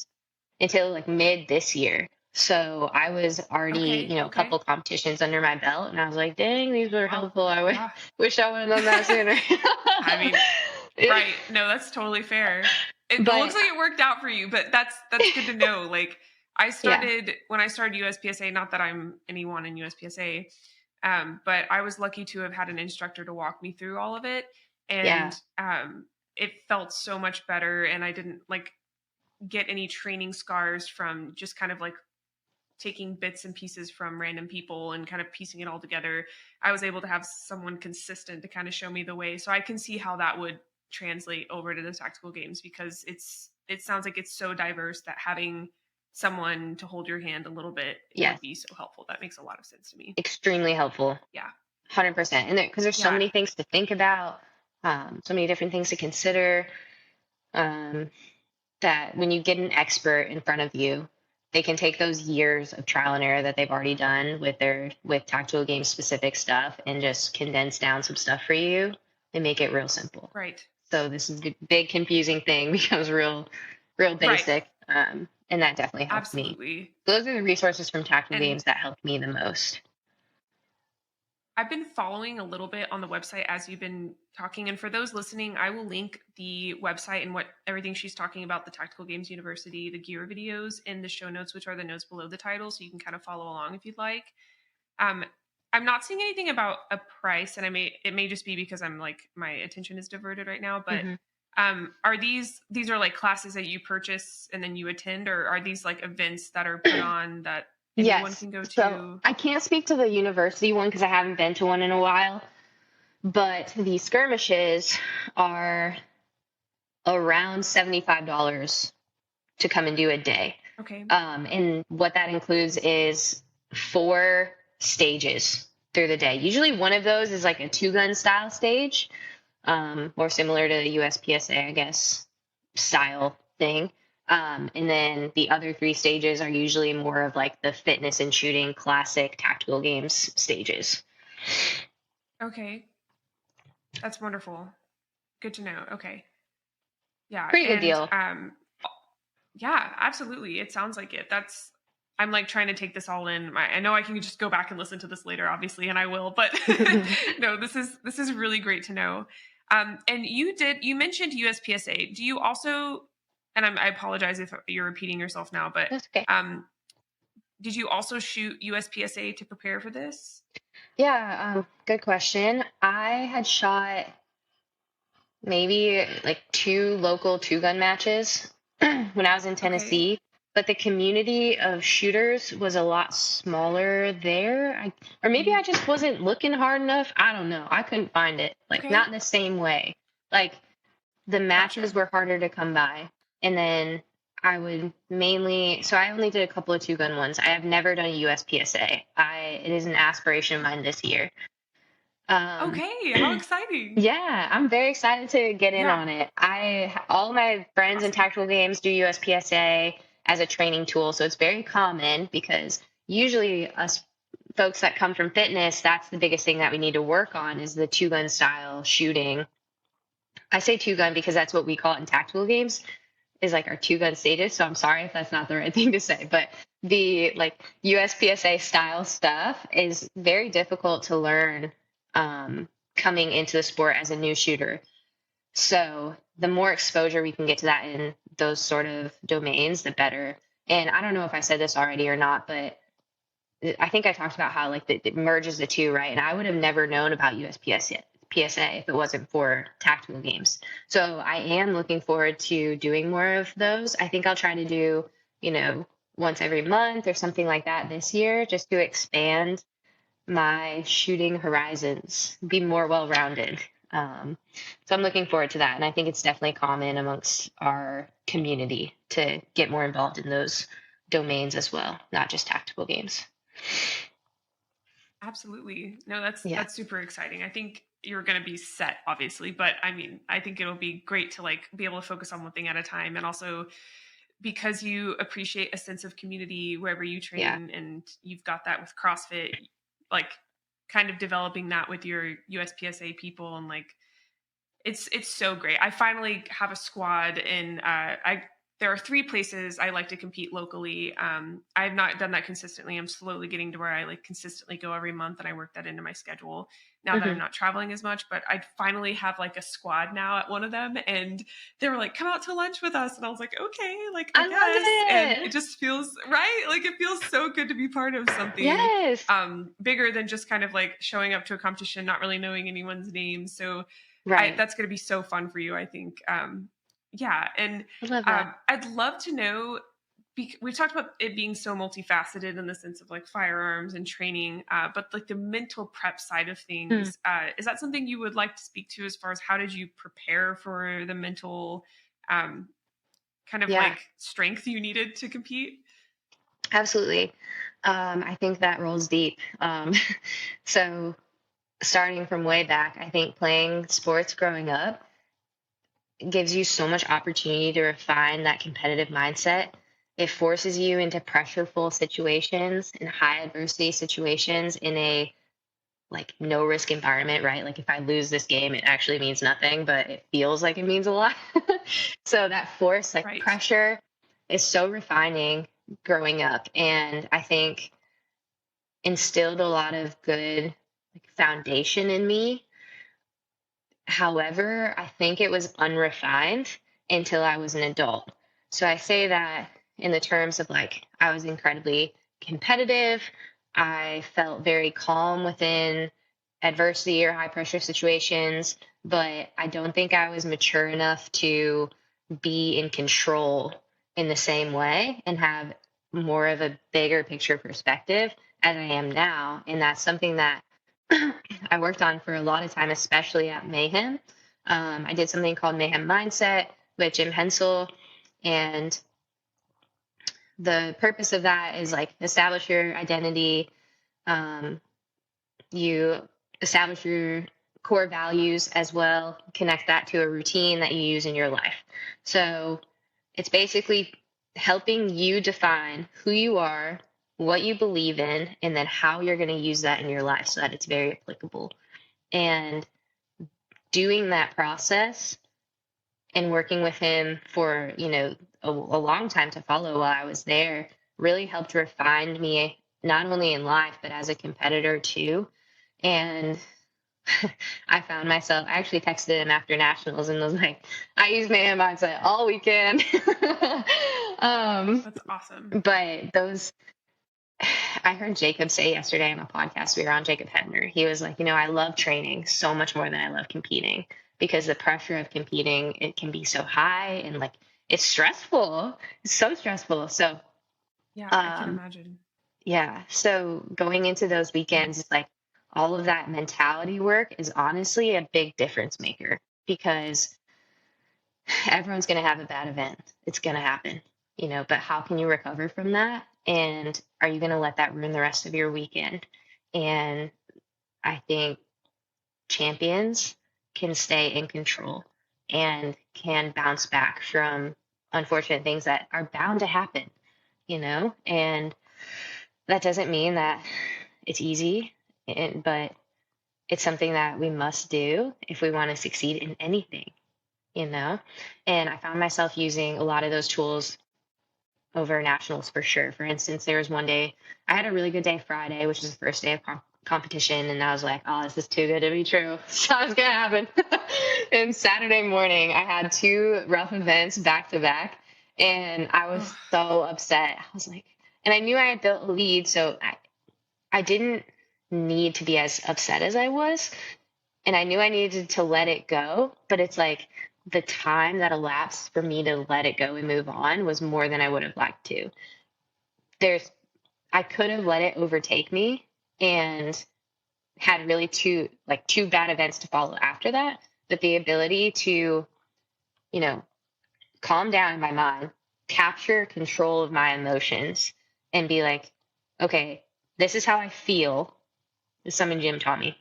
until like mid this year. So I was already, Okay. a couple Okay. competitions under my belt, and I was like, "Dang, these were Wow. helpful. Yeah. Wish I would have done that sooner." I mean, Yeah. right. No, that's totally fair. It looks But like it worked out for you, but that's good to know. Like I yeah, started when I started USPSA, not that I'm anyone in USPSA, but I was lucky to have had an instructor to walk me through all of it. And yeah, it felt so much better. And I didn't like get any training scars from just kind of like taking bits and pieces from random people and kind of piecing it all together. I was able to have someone consistent to kind of show me the way. So I can see how that would translate over to the tactical games because it sounds like it's so diverse that having someone to hold your hand a little bit yes, would be so helpful. That makes a lot of sense to me. extremely helpful, Yeah. 100%. And because there's so Yeah. many things to think about, so many different things to consider. Um, that when you get an expert in front of you, they can take those years of trial and error that they've already done with tactical game specific stuff and just condense down some stuff for you and make it real simple. Right. So this is the big confusing thing becomes real Right. basic. And that definitely helped me. Absolutely. Those are the resources from tactical And games that helped me the most. I've been following a little bit on the website as you've been talking. And for those listening, I will link the website and what everything she's talking about, the Tactical Games University, the gear videos in the show notes, which are the notes below the title. So you can kind of follow along if you'd like. Um, I'm not seeing anything about a price, and it may just be because I'm like my attention is diverted right now. But Hmm. are these are like classes that you purchase and then you attend, or are these like events that are put on that anyone Yes. can go So to? I can't speak to the university one because I haven't been to one in a while, but the skirmishes are around $75 to come and do a day. Okay. And what that includes is 4 stages through the day. Usually one of those is like a 2-gun style stage, more similar to the USPSA, I guess, style thing. And then the other 3 stages are usually more of like the fitness and shooting classic tactical games stages. Okay. That's wonderful. Good to know. Okay. Yeah. Pretty good And deal. yeah, absolutely. It sounds like it. I'm like trying to take this all in. I know I can just go back and listen to this later, obviously, and I will, but no, this is really great to know. And you mentioned USPSA. Do you also, and I apologize if you're repeating yourself now, but That's okay. um, did you also shoot USPSA to prepare for this? Yeah, good question. I had shot maybe like 2 local 2-gun matches when I was in Okay. Tennessee, but the community of shooters was a lot smaller there. Or maybe Mhm. I just wasn't looking hard enough. I don't know. I couldn't find it. Like, not Okay. in the same way. Like, the matches Gotcha. were harder to come by. And then so I only did a couple of 2-gun ones. I have never done a USPSA. It is an aspiration of mine this year. Um, Okay. How exciting. yeah, I'm very excited to get in Yeah. on it. All my friends in Awesome. tactical games do USPSA as a training tool, so it's very common because usually us folks that come from fitness, that's the biggest thing that we need to work on is the 2-gun style shooting. I say 2-gun because that's what we call it in tactical games, is like our 2-gun stages. So I'm sorry if that's not the right thing to say, but the like USPSA style stuff is very difficult to learn coming into the sport as a new shooter. So the more exposure we can get to that in those sort of domains, the better. And I don't know if I said this already or not, but I think I talked about how like it merges the two, right? And I would have never known about USPSA PSA if it wasn't for tactical games. So I am looking forward to doing more of those. I think I'll try to do, once every month or something like that this year, just to expand my shooting horizons, be more well-rounded. So I'm looking forward to that. And I think it's definitely common amongst our community to get more involved in those domains as well, not just tactical games. Absolutely. No, that's Yeah. that's super exciting. I think you're going to be set obviously, but I mean, I think it'll be great to like be able to focus on one thing at a time, and also because you appreciate a sense of community wherever you Yeah. train, and you've got that with CrossFit, like kind of developing that with your USPSA people, and like it's so great. I finally have a squad, and I there are 3 places I like to compete locally. I have not done that consistently. I'm slowly getting to where I like consistently go every month, and I work that into my schedule now that I'm Hmm. not traveling as much. But I finally have like a squad now at one of them, and they were like, "Come out to lunch with us," and I was like, "Okay, like I I love guess." And it it. just feels right. Like it feels so good to be part of something Yes. bigger than just kind of like showing up to a competition, not really knowing anyone's name. So Right. that's going to be so fun for you, I think. Yeah, and I love that. I'd love to know. We've talked about it being so multifaceted in the sense of like firearms and training, but like the mental prep side of Hmm. things, is that something you would like to speak to as far as how did you prepare for the mental um, kind of Yeah, like strength you needed to compete? absolutely. I think that rolls deep. So starting from way back, I think playing sports growing up gives you so much opportunity to refine that competitive mindset. It forces you into pressureful situations and high adversity situations in a like no risk environment, right? Like if I lose this game, it actually means nothing, but it feels like it means a lot. So that force, like Right. pressure, is so refining growing up. And I think instilled a lot of good like foundation in me. However, I think it was unrefined until I was an adult. So I say that in the terms of like, I was incredibly competitive. I felt very calm within adversity or high pressure situations, but I don't think I was mature enough to be in control in the same way and have more of a bigger picture perspective as I am now. And that's something that I worked on for a lot of time, especially at Mayhem. I did something called Mayhem Mindset with Jim Hensel, and the purpose of that is like establish your identity. Um, you establish your core values as well, connect that to a routine that you use in your life. So it's basically helping you define who you are, what you believe in, and then how you're going to use that in your life so that it's very applicable. And doing that process and working with him for, a long time to follow while I was there really helped refine me, not only in life, but as a competitor too. And I found myself, I actually texted him after nationals and was like, I used Mayhem Mindset all weekend. um, That's awesome. but those, I heard Jacob say yesterday on a podcast, we were on Jacob Hebner. He was like, I love training so much more than I love competing because the pressure of competing, it can be so high and like it's stressful. It's so stressful. So, Yeah, I can um, imagine. yeah. So going into those weekends, it's like all of that mentality work is honestly a big difference maker because everyone's going to have a bad event. It's going to happen, but how can you recover from that? And are you going to let that ruin the rest of your weekend? And I think champions can stay in control and can bounce back from unfortunate things that are bound to happen, and that doesn't mean that it's easy, but it's something that we must do if we want to succeed in anything, you know? And I found myself using a lot of those tools over nationals for sure. For instance, there was one day I had a really good day Friday, which is the first day of competition, and I was like, "Oh, this is too good to be true. Something's gonna happen." And Saturday morning, I had two rough events back to back, and I was Ugh. so upset. I was like, and I knew I had built a lead, so I didn't need to be as upset as I was, and I knew I needed to let it go, but it's like the time that elapsed for me to let it go and move on was more than I would have liked to. There's I could have let it overtake me and had really two bad events to follow after that, but the ability to, you know, calm down in my mind, capture control of my emotions, and be like, okay, this is how I feel. This is something Jim taught me.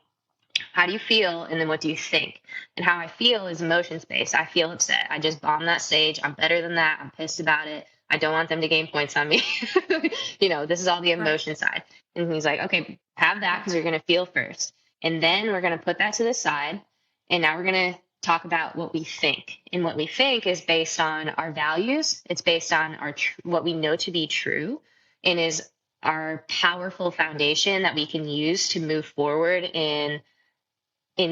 How do you feel? And then what do you think? And how I feel is emotion based. I feel upset. I just bombed that stage. I'm better than that. I'm pissed about it. I don't want them to gain points on me. This is all the emotion side. And he's like, okay, have that because you're going to feel first. And then we're going to put that to the side. And now we're going to talk about what we think. And what we think is based on our values. It's based on what we know to be true, and is our powerful foundation that we can use to move forward in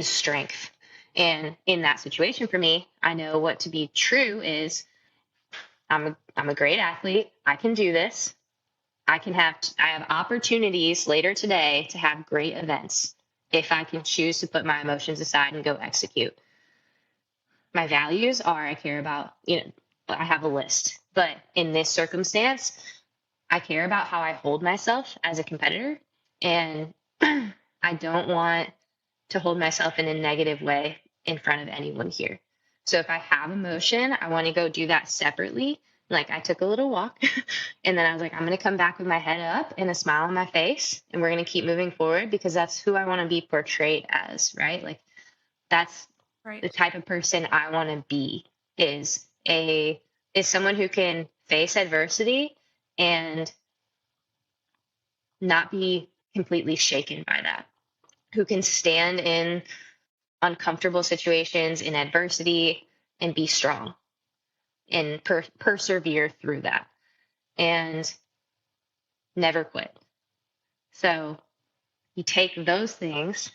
strength. And in that situation for me, I know what to be true is I'm a great athlete. I can do this. I have opportunities later today to have great events if I can choose to put my emotions aside and go execute. My values are, I care about, I have a list, but in this circumstance, I care about how I hold myself as a competitor, and I don't want to hold myself in a negative way in front of anyone here. So if I have emotion, I want to go do that separately. Like, I took a little walk and then I was like, I'm going to come back with my head up and a smile on my face, and we're going to keep moving forward, because that's who I want to be portrayed as, right? Like, that's the type of person I want to be, is someone who can face adversity and not be completely shaken by that, who can stand in uncomfortable situations, in adversity, and be strong and persevere through that and never quit. So you take those things,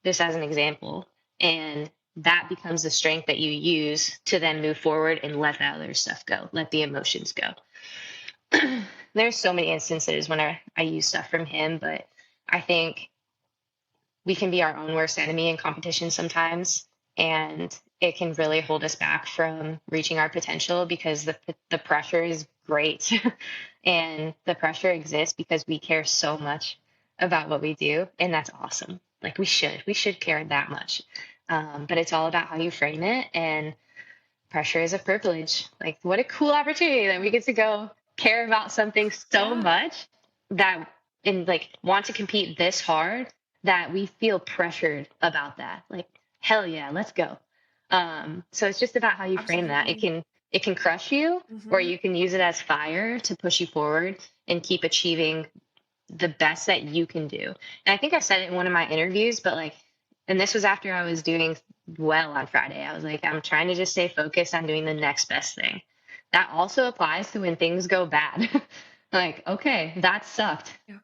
just as an example, and that becomes the strength that you use to then move forward and let that other stuff go, let the emotions go. There's so many instances when I use stuff from him, but I think we can be our own worst enemy in competition sometimes, and it can really hold us back from reaching our potential, because the pressure is great and the pressure exists because we care so much about what we do, and that's awesome. Like, we should care that much, but it's all about how you frame it. And pressure is a privilege. Like, what a cool opportunity that we get to go care about something so much, that, and like, want to compete this hard, that we feel pressured about that. Like, hell yeah, let's go. So it's just about how you frame that. It can crush you, or you can use it as fire to push you forward and keep achieving the best that you can do. And I think I said it in one of my interviews, but like, and this was after I was doing well on Friday. I was like, I'm trying to just stay focused on doing the next best thing. That also applies to when things go bad. Like, okay, that sucked. Yeah.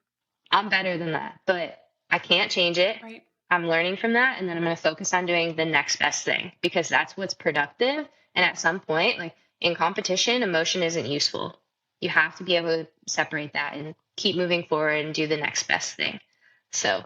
I'm better than that, but I can't change it. Right. I'm learning from that, and then I'm going to focus on doing the next best thing, because that's what's productive. And at some point, like in competition, emotion isn't useful. You have to be able to separate that and keep moving forward and do the next best thing. So,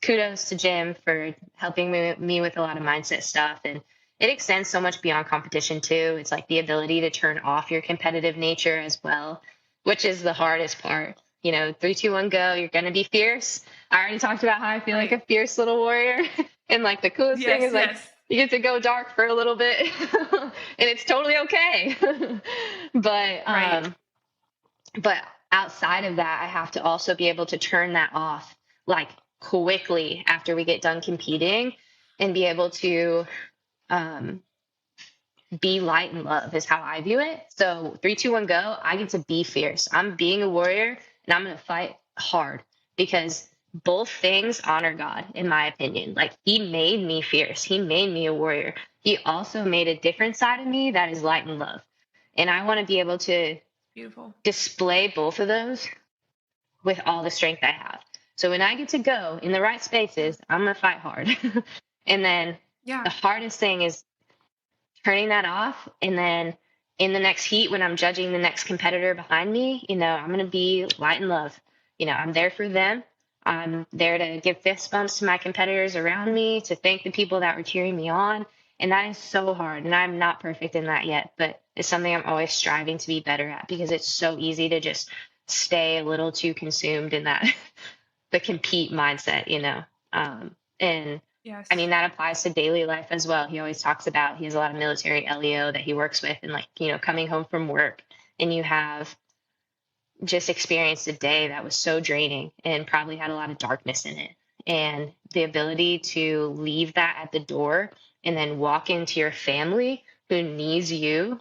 kudos to Jim for helping me with a lot of mindset stuff. And it extends so much beyond competition too. It's like the ability to turn off your competitive nature as well, which is the hardest part. 3, 2, 1, go. You're going to be fierce. I already talked about how I feel like a fierce little warrior. And like, the coolest thing is like, you get to go dark for a little bit and it's totally okay. But outside of that, I have to also be able to turn that off like quickly after we get done competing, and be able to be light and love is how I view it. So 3, 2, 1, go. I get to be fierce. I'm being a warrior, and I'm going to fight hard, because both things honor God, in my opinion. Like, he made me fierce. He made me a warrior. He also made a different side of me that is light and love. And I want to be able to display both of those with all the strength I have. So when I get to go in the right spaces, I'm going to fight hard. And then the hardest thing is turning that off. And then in the next heat, when I'm judging the next competitor behind me, I'm going to be light and love. I'm there for them. I'm there to give fist bumps to my competitors around me, to thank the people that were cheering me on. And that is so hard. And I'm not perfect in that yet, but it's something I'm always striving to be better at, because it's so easy to just stay a little too consumed in that the compete mindset, and I Yes. mean, that applies to daily life as well. He always talks about, he has a lot of military LEO that he works with, and like, coming home from work and you have just experienced a day that was so draining and probably had a lot of darkness in it. And the ability to leave that at the door and then walk into your family who needs you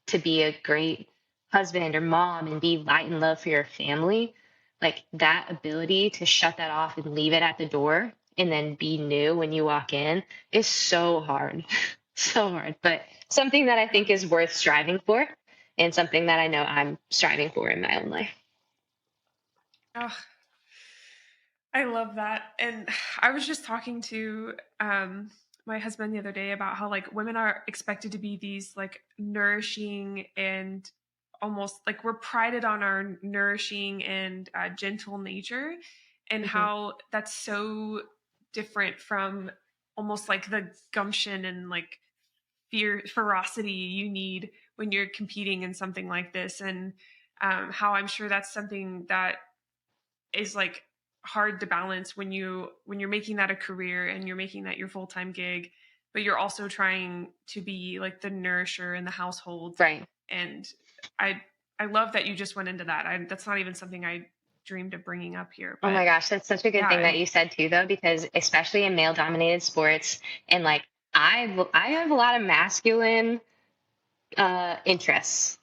to be a great husband or mom and be light and love for your family, like that ability to shut that off and leave it at the door and then be new when you walk in is so hard. So hard, but something that I think is worth striving for and something that I know I'm striving for in my own life. Oh, I love that. And I was just talking to my husband the other day about how like women are expected to be these like nourishing and almost like we're prided on our nourishing and gentle nature, and Hmm. how that's so different from almost like the gumption and like ferocity you need when you're competing in something like this. And how I'm sure that's something that is like hard to balance when you're making that a career and you're making that your full-time gig, but you're also trying to be like the nourisher in the household. Right. And i I love that you just went into that. That's not even something I dreamed of bringing up here, Oh but my gosh, that's such a good yeah. thing that And you said too, though, because especially in male dominated sports, and like I have a lot of masculine interests.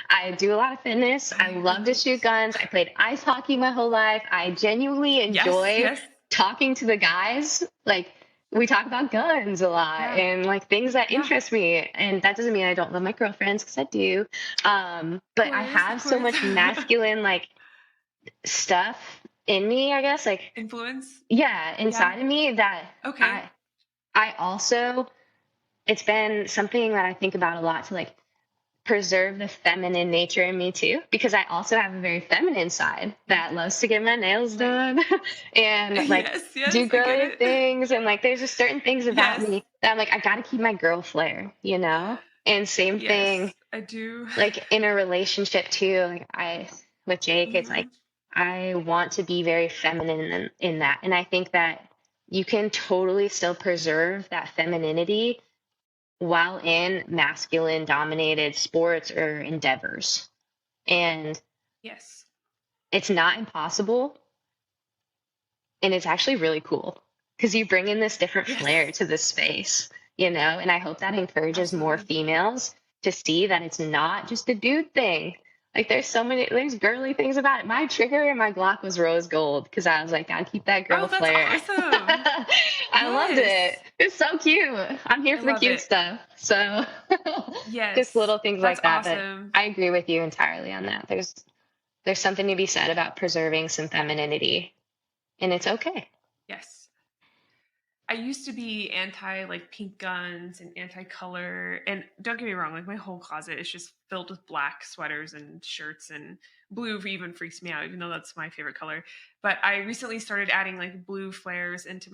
I do a lot of fitness. I love to shoot guns. I played ice hockey my whole life. I genuinely yes, enjoy yes, talking to the guys. Like we talk about guns a lot yeah, and like things that yeah, interest me. And that doesn't mean I don't love my girlfriends because I do. of But I course, of have so course. much masculine like stuff in me, I guess. Like Influence. yeah, Yeah. inside of me that Okay. I also, it's been something that I think about a lot to like preserve the feminine nature in me too, because I also have a very feminine side Yeah. that loves to get my nails Right. done and like Yes, yes, do I get girly it. things. And like, there's just certain things about Yes, me that I'm like, I got to keep my girl flair, And same thing, yes, I do. like in a relationship too, like with Jake, it's like, Mhm. I want to be very feminine in that. And I think that you can totally still preserve that femininity while in masculine dominated sports or endeavors. And Yes. it's not impossible. And it's actually really cool because you bring in this different flair Yes, to this space. And I hope that encourages more absolutely. females to see that it's not just a dude thing. Like there's girly things about it. My trigger and my Glock was rose gold because I was like, gotta keep that Oh, girl that's flair. awesome. I loved Yes. it. It's so cute. I'm here I for the love cute it. stuff. So just Yes. little things That's like that. But awesome. I agree with you entirely on that. There's something to be said about preserving some femininity, and it's okay. Yes. I used to be anti like pink guns and anti color. And don't get me wrong, like my whole closet is just filled with black sweaters and shirts, and blue even freaks me out, even though that's my favorite color. But I recently started adding like blue flares into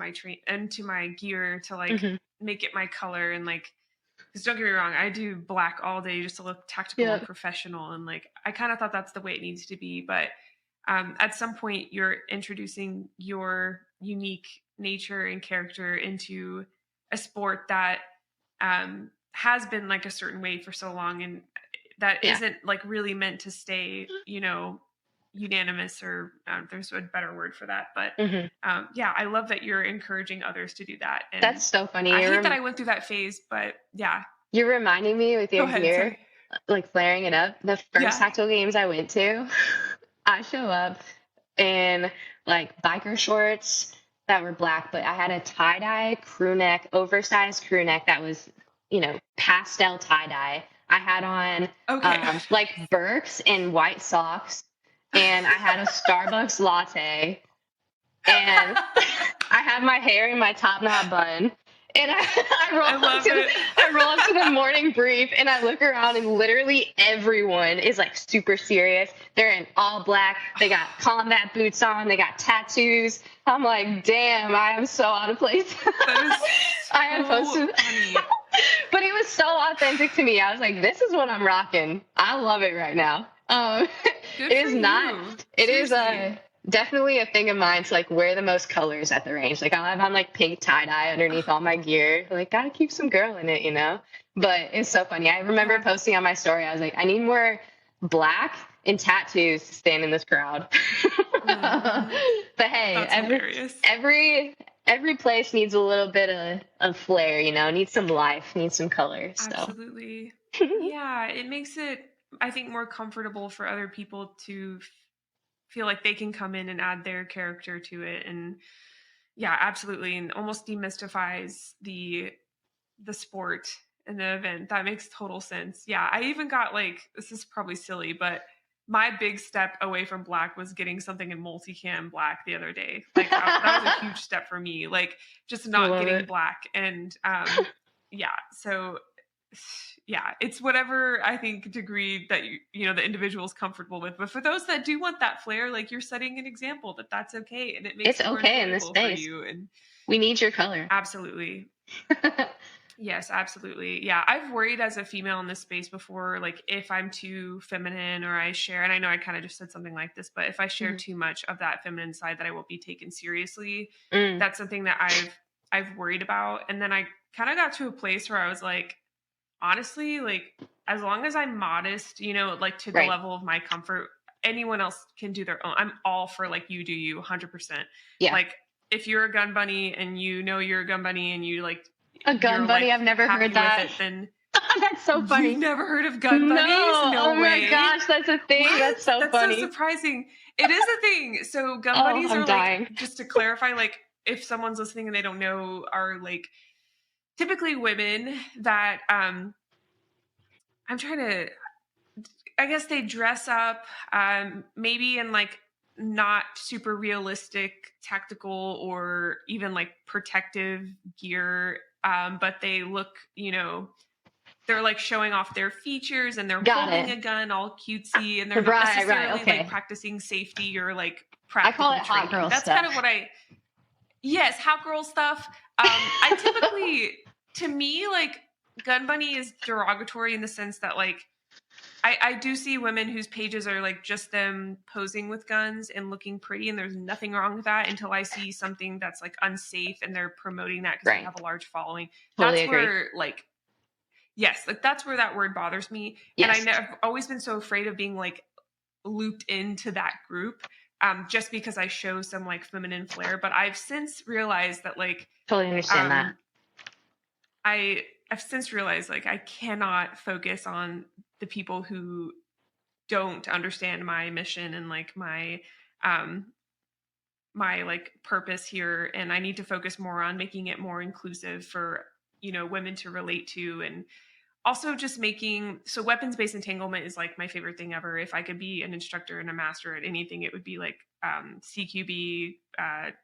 into my gear to like Hmm. make it my color. And like, because don't get me wrong, I do black all day just to look tactical and Yeah. professional. And like, I kind of thought that's the way it needs to be. But at some point, you're introducing your unique nature and character into a sport that has been like a certain way for so long, and that Yeah. isn't like really meant to stay, unanimous, or there's a better word for that. But Hmm. yeah, I love that you're encouraging others to do that. And That's so funny. I hate that I went through that phase, but yeah. You're reminding me with Go your ahead. gear, Sorry. like flaring it up. The first Yeah. tactical games I went to, I show up in like biker shorts that were black, but I had a tie dye crew neck, oversized crew neck that was, pastel tie dye. I had on Okay. like Birks and white socks, and I had a Starbucks latte, and I have my hair in my top knot bun. And I love it. I roll up to the morning brief and I look around and literally everyone is like super serious. They're in all black. They got combat boots on. They got tattoos. I'm like, damn, I am so out of place. That is I had so posted, funny. but it was so authentic to me. I was like, this is what I'm rocking. I love it right now. Good It for is not, you. it is Seriously. definitely a thing of mine to like wear the most colors at the range. Like I'll have on like pink tie-dye underneath all my gear. Like gotta keep some girl in it, you know? But it's so funny. I remember Yeah. posting on my story, I was like, I need more black and tattoos to stand in this crowd. Mhm. But hey, That's hilarious. every place needs a little bit of flair, you know, needs some life, needs some color. So Absolutely. Yeah, it makes it, I think, more comfortable for other people to feel like they can come in and add their character to it. And yeah, absolutely. And almost demystifies the sport and the event. That makes total sense. Yeah, I even got like, this is probably silly, but my big step away from black was getting something in multicam black the other day. Like that was a huge step for me. Like just I not love getting it. black. And yeah, so yeah, it's whatever I think degree that you know the individual is comfortable with. But for those that do want that flair, like you're setting an example that that's okay and it makes It's it more okay in this enjoyable for space. you. And We need your color. absolutely. Yes, absolutely. Yeah, I've worried as a female in this space before, like if I'm too feminine or I share, and I know I kind of just said something like this, but if I share Mhm. too much of that feminine side that I won't be taken seriously, Mm, that's something that I've worried about. And then I kind of got to a place where I was like, honestly, like as long as I'm modest, you know, like to the right. level of my comfort, anyone else can do their own. I'm all for like you do you 100%. Yeah. Like if you're a gun bunny and you know you're a gun bunny and A gun you're bunny? like I've never heard happy with that. it, then That's so you've funny. never heard of gun bunnies? No. No Oh my way. gosh, that's a thing. What? That's so That's so funny. surprising. It is a thing. So gun Oh, bunnies I'm are like, dying. just to clarify, like if someone's listening and they don't know, are like typically women that I'm trying to, I guess they dress up, maybe in like not super realistic tactical or even like protective gear, but they look, you know, they're like showing off their features and they're Got holding it. a gun all cutesy and they're not Right, right. necessarily like Okay. practicing safety or like I call practical it hot training. girl That's kind of stuff. what yes, hot girl stuff. I typically, to me, like gun bunny is derogatory in the sense that like I do see women whose pages are like just them posing with guns and looking pretty, and there's nothing wrong with that until I see something that's like unsafe and they're promoting that because they Right. have a large following. Totally That's agree. where like yes, like that's where that word bothers me. And Yes. I've always been so afraid of being like looped into that group just because I show some like feminine flair. But I've since realized that like Totally understand that. um I've since realized like I cannot focus on the people who don't understand my mission and like um my like purpose here, and I need to focus more on making it more inclusive for you know women to relate to. And also just making so weapons-based entanglement is like my favorite thing ever. If I could be an instructor and a master at anything, it would be like CQB,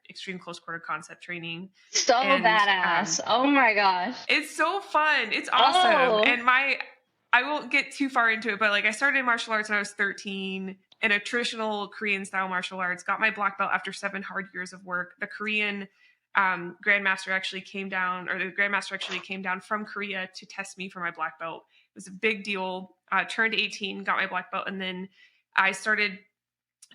extreme close quarter concept training. So And badass. Oh my gosh. it's so fun. It's awesome. Oh, And I won't get too far into it, but like I started in martial arts when I was 13 in a traditional Korean style martial arts, got my black belt after 7 hard years of work. The Korean grandmaster actually came down, or the grandmaster actually came down from Korea to test me for my black belt. It was a big deal. Turned 18, got my black belt, and then I started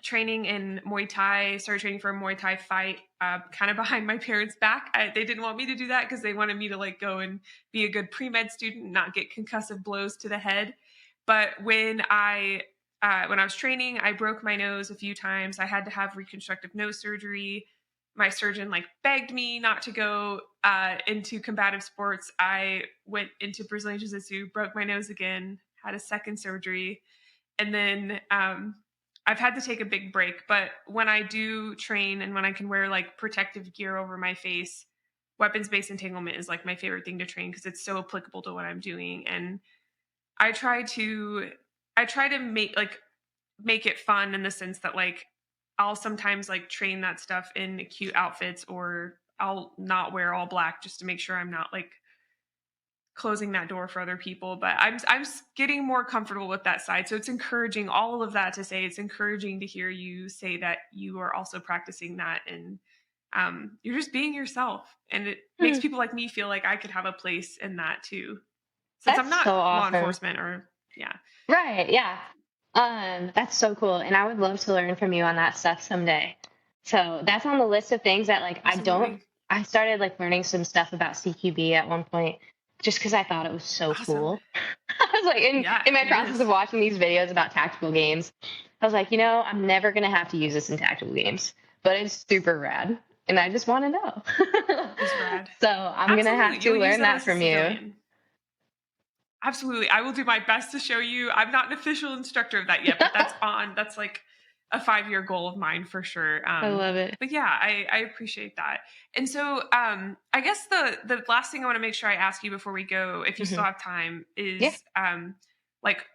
training in Muay Thai, started training for a Muay Thai fight, kind of behind my parents' back. They didn't want me to do that because they wanted me to like go and be a good pre-med student and not get concussive blows to the head. But when I was training, I broke my nose a few times. I had to have reconstructive nose surgery. My surgeon like begged me not to go into combative sports. I went into Brazilian Jiu-Jitsu, broke my nose again, had a second surgery, and then I've had to take a big break. But when I do train and when I can wear like protective gear over my face, weapons-based entanglement is like my favorite thing to train because it's so applicable to what I'm doing. And I try to make it fun in the sense that like I'll sometimes like train that stuff in cute outfits, or I'll not wear all black just to make sure I'm not like closing that door for other people. But I'm getting more comfortable with that side. So it's encouraging, all of that to say it's encouraging to hear you say that you are also practicing that, and you're just being yourself, and it makes hmm. people like me feel like I could have a place in that too, since I'm That's not so law awesome. enforcement or yeah. Right. Yeah. That's so cool. And I would love to learn from you on that stuff someday. So that's on the list of things that like Absolutely. I started like learning some stuff about CQB at one point just because I thought it was so Awesome. cool. I was like Yeah, in my it process is. of watching these videos about tactical games, I was like, I'm never gonna have to use this in tactical games, but it's super rad. And I just want to know. It's rad. So I'm gonna have Absolutely. to You'll use learn that that as a from you. civilian. Absolutely. I will do my best to show you. I'm not an official instructor of that yet, but that's like a 5-year goal of mine for sure. I love it. But yeah, I appreciate that. And so I guess the last thing I want to make sure I ask you before we go, if you still Hmm. have time, Yeah. is like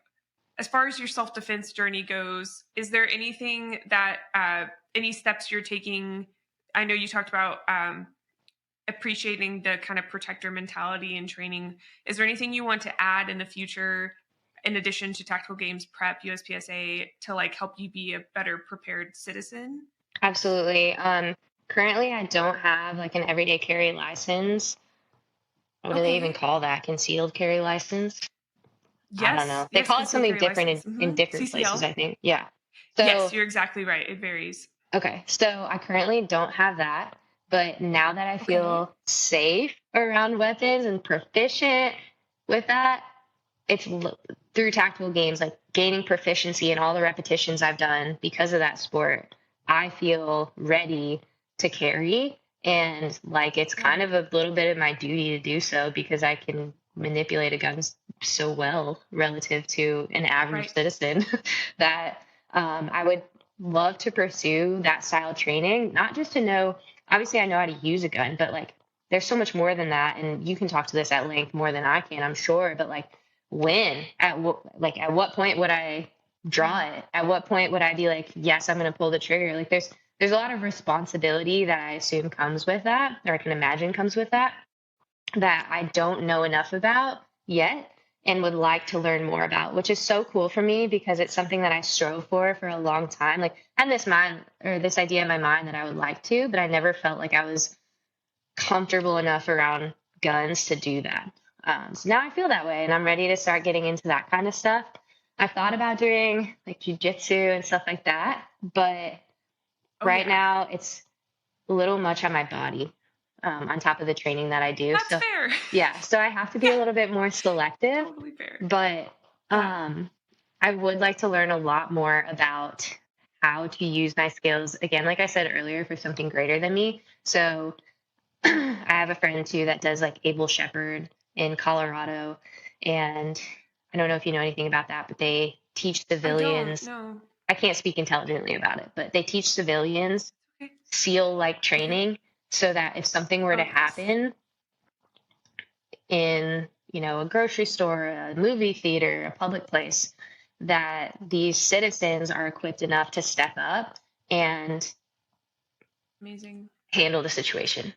as far as your self-defense journey goes, is there anything that any steps you're taking? I know you talked about appreciating the kind of protector mentality and training. Is there anything you want to add in the future in addition to tactical games prep, USPSA, to like help you be a better prepared citizen? Absolutely. Currently I don't have like an everyday carry license. What do they even Okay. call that? Concealed carry license? I don't Yes. know. They Yes. call it Concealed something carry different license. in different places, CCL. I think. Yeah. Yes, So, you're exactly right. It varies. okay. So I currently don't have that, but now that I Okay. feel safe around weapons and proficient with that, it's through tactical games, like gaining proficiency in all the repetitions I've done because of that sport. I feel ready to carry. And like it's kind Right. of a little bit of my duty to do so because I can manipulate a gun so well relative to an average Right. citizen that I would love to pursue that style of training, not just to know, obviously, I know how to use a gun, but like there's so much more than that. And you can talk to this at length more than I can, I'm sure. But like, when at what point would I draw Yeah. it? At what point would I be like, yes, I'm going to pull the trigger? Like there's a lot of responsibility that I assume comes with that, or I can imagine comes with that, that I don't know enough about yet and would like to learn more about, which is so cool for me because it's something that I strove for a long time. Like I had this mind or this idea in my mind that I would like to, but I never felt like I was comfortable enough around guns to do that. So now I feel that way and I'm ready to start getting into that kind of stuff. I thought about doing like jujitsu and stuff like that, but Oh right yeah. now it's a little much on my body on top of the training that I do. That's So fair. yeah, so I have to be Yeah. a little bit more selective, Totally fair. but Yeah. I would like to learn a lot more about how to use my skills again, like I said earlier, for something greater than me. So I have a friend too that does like Able Shepherd in Colorado, and I don't know if you know anything about that, but they teach I don't civilians. know. I can't speak intelligently about it, but they teach civilians Okay. SEAL like Okay. training so that if something were Oh to yes. happen in, a grocery store, a movie theater, a public place, that these citizens are equipped enough to step up and Amazing. handle the situation.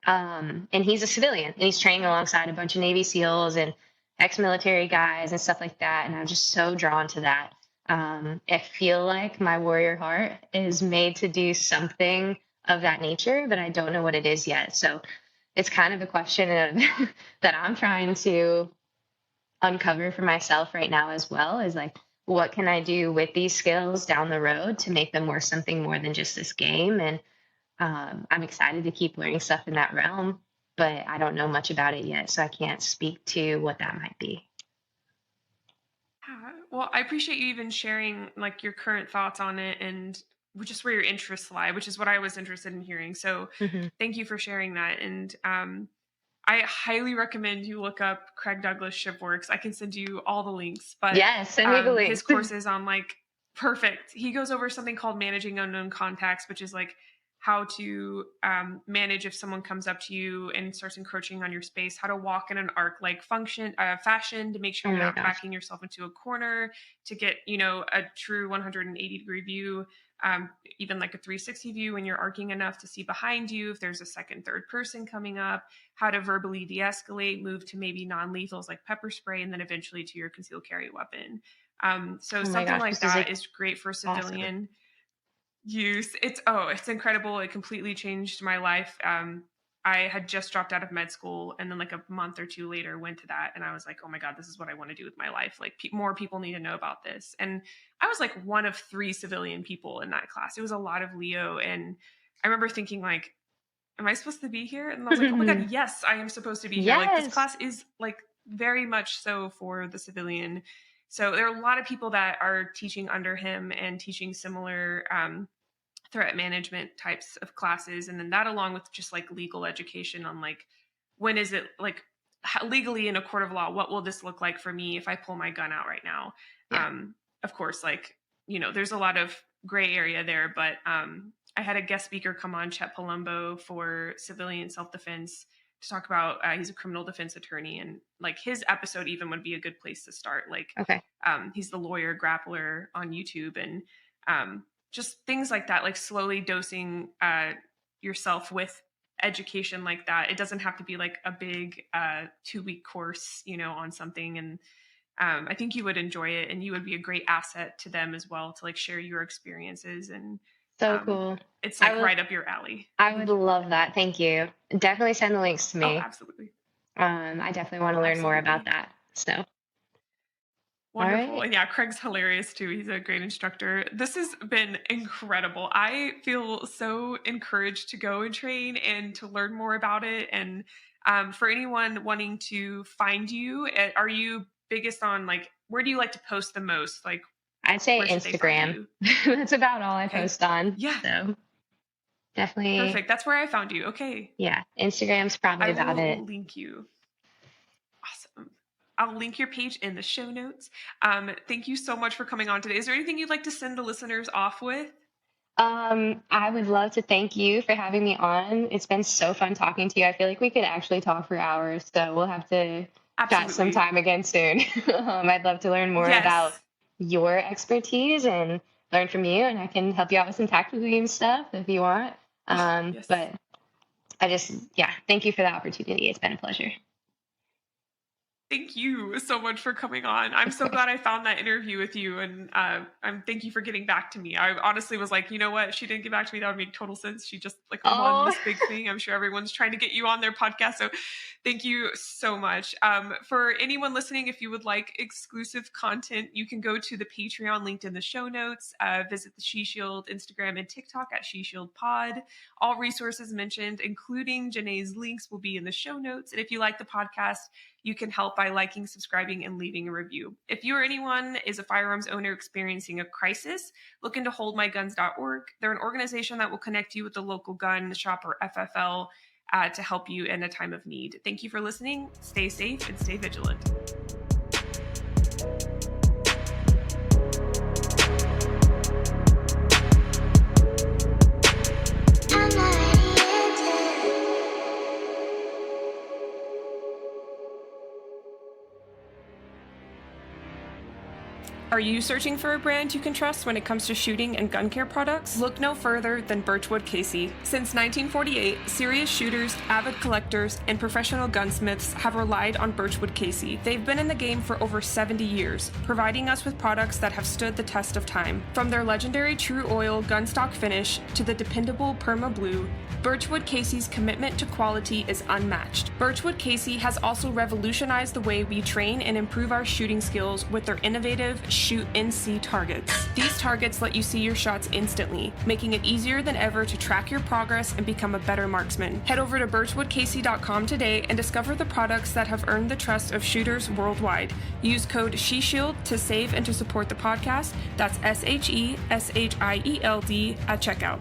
And he's a civilian and he's training Yeah. alongside a bunch of Navy SEALs and ex-military guys and stuff like that. And I'm just so drawn to that. I feel like my warrior heart is made to do something of that nature, but I don't know what it is yet. So it's kind of a question of, that I'm trying to uncover for myself right now as well, is like, what can I do with these skills down the road to make them more something more than just this game? And I'm excited to keep learning stuff in that realm, but I don't know much about it yet, so I can't speak to what that might be. Yeah. Well, I appreciate you even sharing like your current thoughts on it and just where your interests lie, which is what I was interested in hearing. So Hmm. thank you for sharing that. And I highly recommend you look up Craig Douglas Shipworks. I can send you all the links, but Yes, send me the his links. courses on like perfect. He goes over something called managing unknown contacts, which is like how to manage if someone comes up to you and starts encroaching on your space, how to walk in an arc like fashion to make sure Oh you're my not gosh. backing yourself into a corner, to get a true 180-degree view, even like a 360 view when you're arcing enough to see behind you if there's a second, third person coming up, how to verbally de-escalate, move to maybe non-lethals like pepper spray, and then eventually to your concealed carry weapon. So Oh my something gosh, like this is that like is great for awesome. civilian use. It's incredible. It completely changed my life. I had just dropped out of med school, and then like a month or two later went to that. And I was like, oh my God, this is what I want to do with my life. Like more people need to know about this. And I was like one of 3 civilian people in that class. It was a lot of Leo. And I remember thinking like, am I supposed to be here? And I was like, oh my God, yes, I am supposed to be here. Like this class is like very much so for the civilian. So there are a lot of people that are teaching under him and teaching similar threat management types of classes. And then that along with just like legal education on like, when is it like legally in a court of law, what will this look like for me if I pull my gun out right now? Yeah. Of course, like, you know, there's a lot of gray area there, but I had a guest speaker come on, Chet Palumbo, for civilian self-defense to talk about, he's a criminal defense attorney, and like his episode even would be a good place to start. Like, okay. He's the lawyer grappler on YouTube, and just things like that, like slowly dosing yourself with education like that. It doesn't have to be like a big 2-week course, you know, on something. And I think you would enjoy it, and you would be a great asset to them as well to like share your experiences. And so cool. It's like right up your alley. I would love that. Thank you. Definitely send the links to me. Oh, absolutely. I definitely want to learn more about that. So wonderful. Right. And yeah, Craig's hilarious too. He's a great instructor. This has been incredible. I feel so encouraged to go and train and to learn more about it. And for anyone wanting to find you, are you biggest on like, where do you like to post the most? Like, I'd say Instagram. That's about all I post on. Yeah. So definitely. Perfect. That's where I found you. Okay. Yeah. Instagram's probably about it. I will link you. Awesome. I'll link your page in the show notes. Thank you so much for coming on today. Is there anything you'd like to send the listeners off with? I would love to thank you for having me on. It's been so fun talking to you. I feel like we could actually talk for hours, so we'll have to chat sometime again soon. I'd love to learn more about your expertise and learn from you, and I can help you out with some tactical game stuff if you want. But thank you for the opportunity. It's been a pleasure. Thank you so much for coming on. I'm so glad I found that interview with you, and thank you for getting back to me. I honestly was like, you know what? If she didn't get back to me, that would make total sense. She just like won this big thing. I'm sure everyone's trying to get you on their podcast. So thank you so much. For anyone listening, if you would like exclusive content, you can go to the Patreon linked in the show notes. Visit the She Shield Instagram and TikTok at She Shield Pod. All resources mentioned, including Jenay's links, will be in the show notes. And if you like the podcast, you can help by liking, subscribing, and leaving a review. If you or anyone is a firearms owner experiencing a crisis, look into holdmyguns.org. They're an organization that will connect you with the local gun shop or FFL to help you in a time of need. Thank you for listening. Stay safe and stay vigilant. Are you searching for a brand you can trust when it comes to shooting and gun care products? Look no further than Birchwood Casey. Since 1948, serious shooters, avid collectors, and professional gunsmiths have relied on Birchwood Casey. They've been in the game for over 70 years, providing us with products that have stood the test of time. From their legendary True Oil gunstock finish to the dependable Perma Blue, Birchwood Casey's commitment to quality is unmatched. Birchwood Casey has also revolutionized the way we train and improve our shooting skills with their innovative Shoot and See targets. These targets let you see your shots instantly, making it easier than ever to track your progress and become a better marksman. Head over to birchwoodcasey.com today and discover the products that have earned the trust of shooters worldwide. Use code SHESHIELD to save and to support the podcast. That's SHESHIELD at checkout.